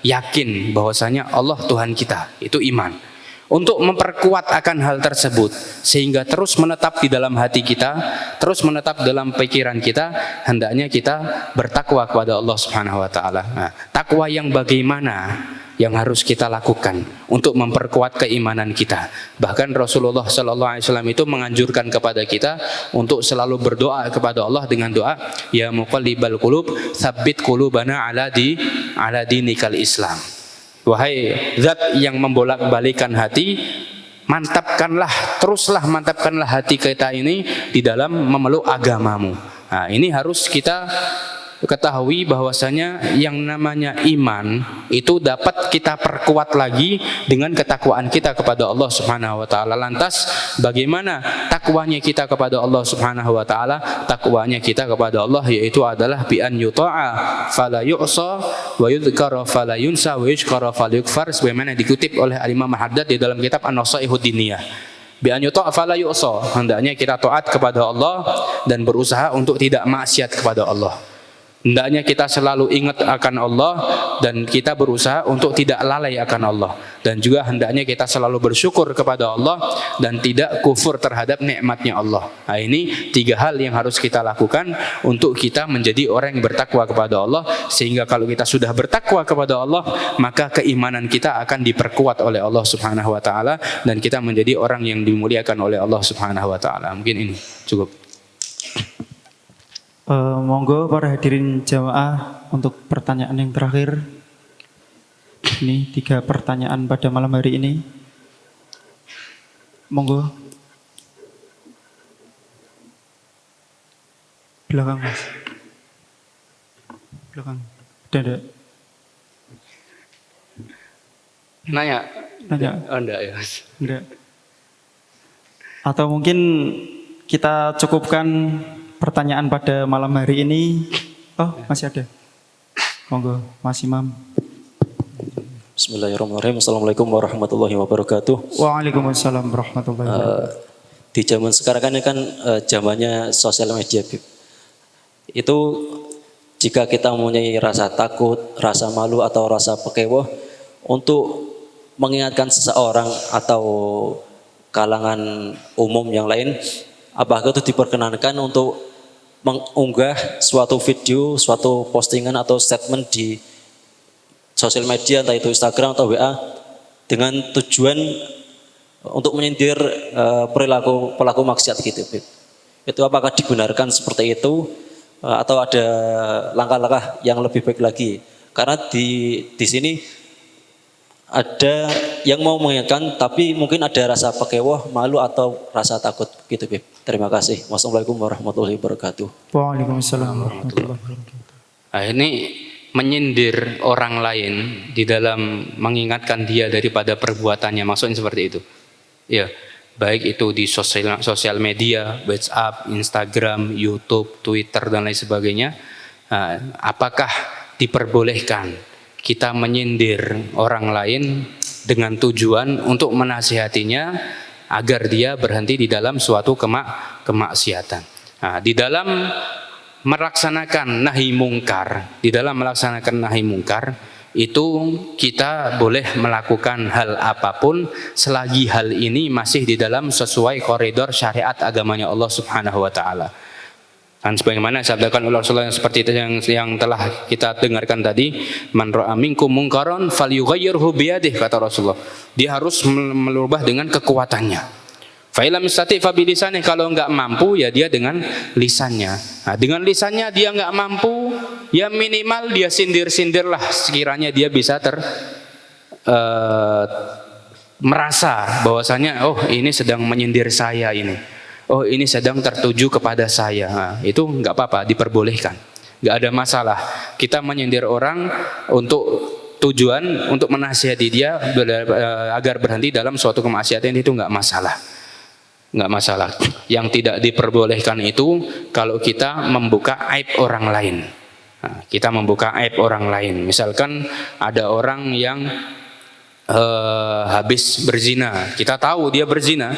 yakin bahwasanya Allah Tuhan kita. Itu iman. Untuk memperkuat akan hal tersebut sehingga terus menetap di dalam hati kita, terus menetap dalam pikiran kita, hendaknya kita bertakwa kepada Allah Subhanahu wa taala. Nah, takwa yang bagaimana yang harus kita lakukan untuk memperkuat keimanan kita? Bahkan Rasulullah sallallahu alaihi wasallam itu menganjurkan kepada kita untuk selalu berdoa kepada Allah dengan doa, ya muqallibal qulub, tsabbit qulubana ala dinikal Islam. Wahai zat yang membolak-balikan hati, teruslah mantapkanlah hati kita ini di dalam memeluk agamamu. Nah, ini harus kita ketahui bahwasanya yang namanya iman itu dapat kita perkuat lagi dengan ketakwaan kita kepada Allah Subhanahu wa taala. Lantas bagaimana takwanya kita kepada Allah Subhanahu wa taala? Takwanya kita kepada Allah yaitu adalah bi an yuta'a fala yu'sa wa yudhkara fala yunsa wa yushkara fala yukfar, sebagaimana dikutip oleh Al-Imam Haddad di dalam kitab An-Nasaihud Diniyah. Bi an yuta'a fala yu'sa, hendaknya kita taat kepada Allah dan berusaha untuk tidak maksiat kepada Allah. Hendaknya kita selalu ingat akan Allah dan kita berusaha untuk tidak lalai akan Allah. Dan juga hendaknya kita selalu bersyukur kepada Allah dan tidak kufur terhadap nikmatnya Allah. Nah, ini 3 hal yang harus kita lakukan untuk kita menjadi orang yang bertakwa kepada Allah. Sehingga kalau kita sudah bertakwa kepada Allah, maka keimanan kita akan diperkuat oleh Allah Subhanahu wa taala dan kita menjadi orang yang dimuliakan oleh Allah Subhanahu wa taala. Mungkin ini cukup. Monggo para hadirin jamaah untuk pertanyaan yang terakhir. Ini 3 pertanyaan pada malam hari ini. Monggo. Belakang Mas. Belakang. Ada. Nanya. Oh, enggak ya Mas. Enggak. Atau mungkin kita cukupkan pertanyaan pada malam hari ini. Oh, masih ada. Monggo, Mas Imam. Bismillahirrahmanirrahim. Assalamualaikum warahmatullahi wabarakatuh. Waalaikumsalam warahmatullahi wabarakatuh. Di zaman sekarang kan zamannya sosial media, Bib. Itu jika kita mempunyai rasa takut, rasa malu atau rasa pekewoh untuk mengingatkan seseorang atau kalangan umum yang lain, apakah itu diperkenankan untuk mengunggah suatu video, suatu postingan atau statement di sosial media, entah itu Instagram atau WA, dengan tujuan untuk menyindir perilaku pelaku maksiat gitu, Bib. Itu apakah dibenarkan seperti itu atau ada langkah-langkah yang lebih baik lagi? Karena di sini ada yang mau mengingatkan tapi mungkin ada rasa pekewoh, malu atau rasa takut gitu, Bib. Terima kasih. Wassalamualaikum warahmatullahi wabarakatuh. Waalaikumsalam warahmatullahi wabarakatuh. Nah, ini menyindir orang lain di dalam mengingatkan dia daripada perbuatannya, maksudnya seperti itu. Ya, baik itu di sosial media, WhatsApp, Instagram, YouTube, Twitter dan lain sebagainya. Nah, apakah diperbolehkan kita menyindir orang lain dengan tujuan untuk menasihatinya agar dia berhenti di dalam suatu kemaksiatan. Nah, di dalam melaksanakan nahi mungkar, itu kita boleh melakukan hal apapun selagi hal ini masih di dalam sesuai koridor syariat agamanya Allah Subhanahu wa taala. Dan sebagaimana sabdakan oleh Rasulullah yang seperti itu yang telah kita dengarkan tadi, man ra'a minkum munkaran falyughayyirhu biyadihi, kata Rasulullah. Dia harus merubah dengan kekuatannya. Fa illam yastati fa bilisanihi, kalau enggak mampu ya dia dengan lisannya. Nah, dengan lisannya dia enggak mampu, ya minimal dia sindir-sindirlah sekiranya dia bisa merasa bahwasanya oh ini sedang menyindir saya ini. Oh ini sedang tertuju kepada saya. Nah, itu enggak apa-apa, diperbolehkan. Enggak ada masalah. Kita menyindir orang untuk tujuan untuk menasihati dia agar berhenti dalam suatu kemaksiatan, itu enggak masalah. Enggak masalah. Yang tidak diperbolehkan itu kalau kita membuka aib orang lain. Nah, kita membuka aib orang lain. Misalkan ada orang yang habis berzina, kita tahu dia berzina,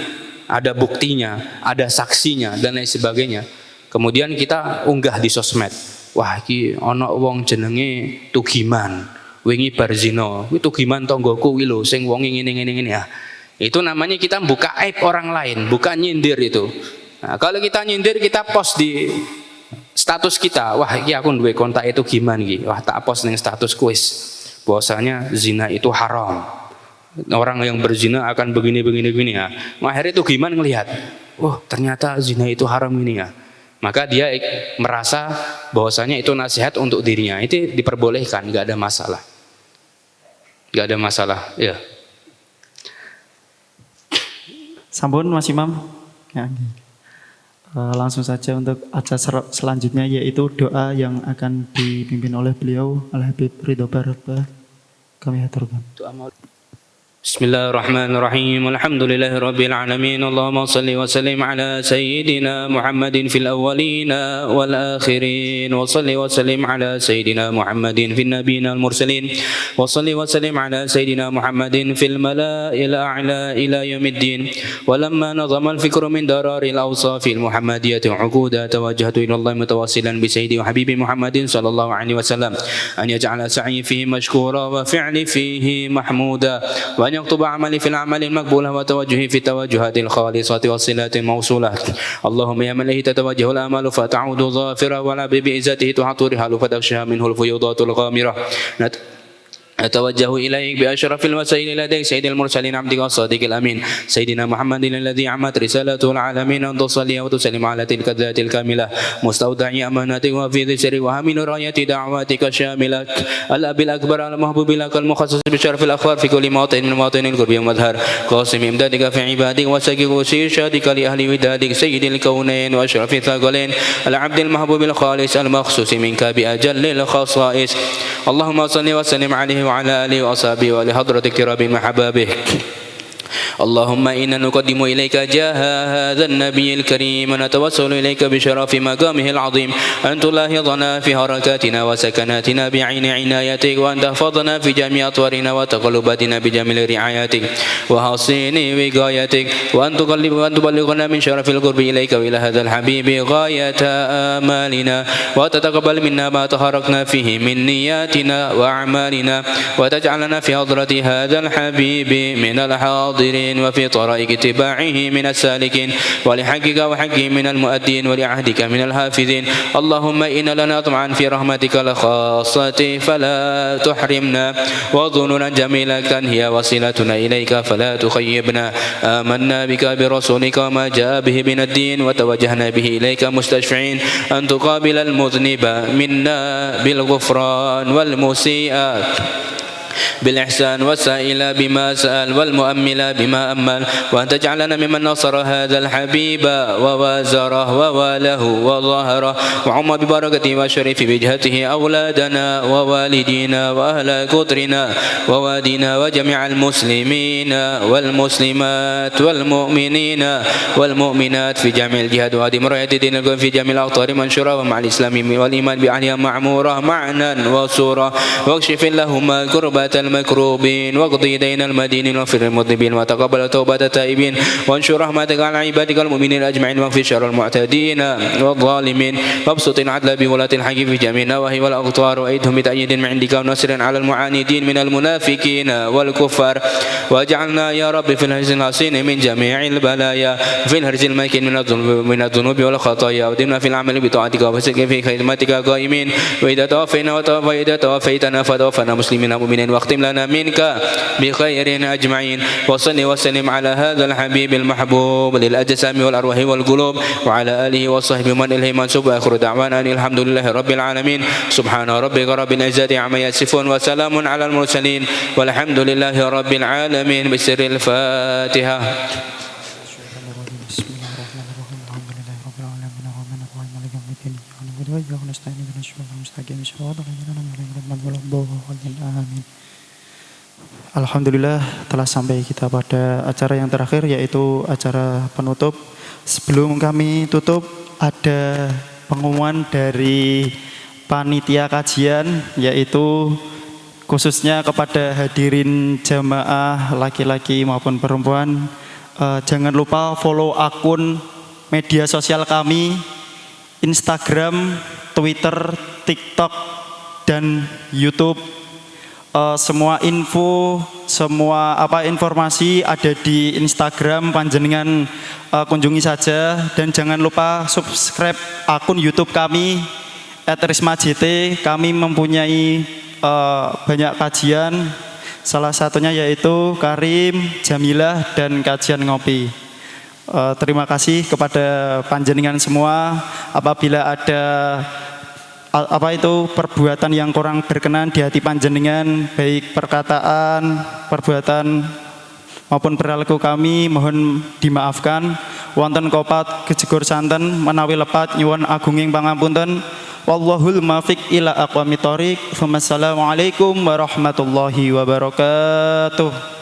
ada buktinya, ada saksinya dan lain sebagainya. Kemudian kita unggah di sosmed. Wah, iki ana wong jenenge Tugiman, wingi bar zina. Kuwi Tugiman tanggoku kuwi lho sing wong ngene ya. Itu namanya kita buka aib orang lain, bukan nyindir itu. Nah, kalau kita nyindir, kita post di status kita. Wah, iki aku duwe kontak itu Tugiman iki. Wah, tak post ning status kuis. Bahwasanya zina itu haram. Orang yang berzina akan begini ya. Akhirnya itu gimana ngelihat, oh ternyata zina itu haram ini ya. Maka dia merasa bahwasanya itu nasihat untuk dirinya. Itu diperbolehkan, nggak ada masalah. Nggak ada masalah, ya. Sampun Mas Imam. Ya. Langsung saja untuk acara selanjutnya yaitu doa yang akan dipimpin oleh beliau Al-Habib Ridho Barba. Kami haturkan. بسم الله الرحمن الرحيم الحمد لله رب العالمين اللهم صل وسلم على سيدنا محمد في الأولين والآخرين وصل وسلم على سيدنا محمد في النبيين المرسلين وصل وسلم على سيدنا محمد في الملأ الأعلى إلى يوم الدين ولما نظم الفكر من درار الأوصاف المحمدية عقودا توجهت إلى الله متواصلا بسيدي وحبيبي محمد صلى الله عليه وسلم أن يجعل سعي فيه مشكورا وفعلي فيه محمودا وأن يكتب عملي في الأعمال المقبولة وتوجهي في التوجهات الخالصة والصلات الموصولة اللهم يا من إليه تتوجه الآمال فتعود ظافرة ولا بإزته تحط رحال فتغشى منه الفيوضات الغامرة أتوجه إليك بأشرف الوسائل لديك سيد المرسلين عبدك الصادق الأمين سيدنا محمد الذي عمت رسالته العالمين أن تصلي وتسلم على تلك الذات الكاملة مستودع أمانتك وفي ذكر وهمين راية دعواتك الشاملة الأب الأكبر المحبوب لك المخصص بشرف الأخبار في كل موطن من مواطن القرب والمظهر قاسم إمدادك في عبادك وسكك وسيرشادك لأهل ودادك سيد الكونين وأشرف الثقلين العبد المحبوب الخالص المخصوص منك بأجل الخصائص اللهم صل وسلم عليه وعلى آله وأصحابه ولحضرة كرام محبابه اللهم إنا نقدم إليك جاه هذا النبي الكريم ونتوسل إليك بشرف مقامه العظيم أن تلاحظنا في حركاتنا وسكناتنا بعين عنايتك وأن تحفظنا في جميع أطوارنا وتقلباتنا بجميل رعايتك وحسين وقايتك وأن تبلغنا من شرف القرب إليك وإلى هذا الحبيب غاية آمالنا وتتقبل منا ما تحركنا فيه من نياتنا وأعمالنا وتجعلنا في حضرة هذا الحبيب من الحاضرين وفي طرائق اتباعه من السالكين ولحقك وحقه من المؤدين ولعهدك من الحافظين اللهم إن لنا طمعا في رحمتك الخاصة فلا تحرمنا وظنونا جميلة هي وصلتنا إليك فلا تخيبنا آمنا بك برسولك وما جاء به من الدين وتوجهنا به إليك مستشفعين أن تقابل المذنب منا بالغفران والمسيئات بالإحسان والسائل بما سأل والمؤمل بما أمل وأن تجعلنا ممن نصر هذا الحبيب ووازره وواله وظهره وعم ببركته وشرف بجهته أولادنا ووالدينا وأهل قدرنا ووادينا وجميع المسلمين والمسلمات والمؤمنين والمؤمنات في جميع الجهاد وهدم راية دين في جميع الأوطار منشورة ومع الإسلام والإيمان بأهلها معمورة معنا وصورة واكشف اللهم كربة المكروبين واقضي دين المدينين واغفر المذنبين وتقبل توبة التائبين وانشر رحمتك على عبادك المؤمنين أجمعين واغفر شر المعتدين والظالمين وابسط العدل بولاة الحق في جميع النواهي والأقطار وأيدهم بتأييد من عندك ونصر على المعاندين من المنافقين والكفار واجعلنا يا رب في الهرز الحسين من جميع البلايا في الهرز المكين من الذنوب والخطايا ودمنا في العمل بطاعتك وفسق في خدمتك قائمين وإذا توفيتنا فتوفنا مسلمين مؤمنين واختم لنا منك بخير أجمعين وصل وسلم على هذا الحبيب المحبوب للأجسام والأرواح والقلوب وعلى آله وصحبه من إليه منسوب وآخر دعوانا أن الحمد لله رب العالمين سبحان ربك رب العزة عما يصفون وسلام على المرسلين والحمد لله رب العالمين بسر الفاتحة. Alhamdulillah telah sampai kita pada acara yang terakhir yaitu acara penutup. Sebelum kami tutup ada pengumuman dari panitia kajian yaitu khususnya kepada hadirin jamaah laki-laki maupun perempuan. Jangan lupa follow akun media sosial kami Instagram, Twitter, TikTok, dan YouTube. Semua info, semua informasi ada di Instagram, panjenengan kunjungi saja dan jangan lupa subscribe akun YouTube kami @rismajt. Kami mempunyai banyak kajian, salah satunya yaitu Karim, Jamilah, dan kajian ngopi. Terima kasih kepada panjenengan semua. Apabila ada perbuatan yang kurang berkenan di hati panjenengan, baik perkataan, perbuatan maupun perilaku kami, mohon dimaafkan. wonten kopat kejegur santen menawi lepat nyuwun agunging pangapunten. Wallahul muwaffiq ila aqwamit thoriq. Wassalamualaikum warahmatullahi wabarakatuh.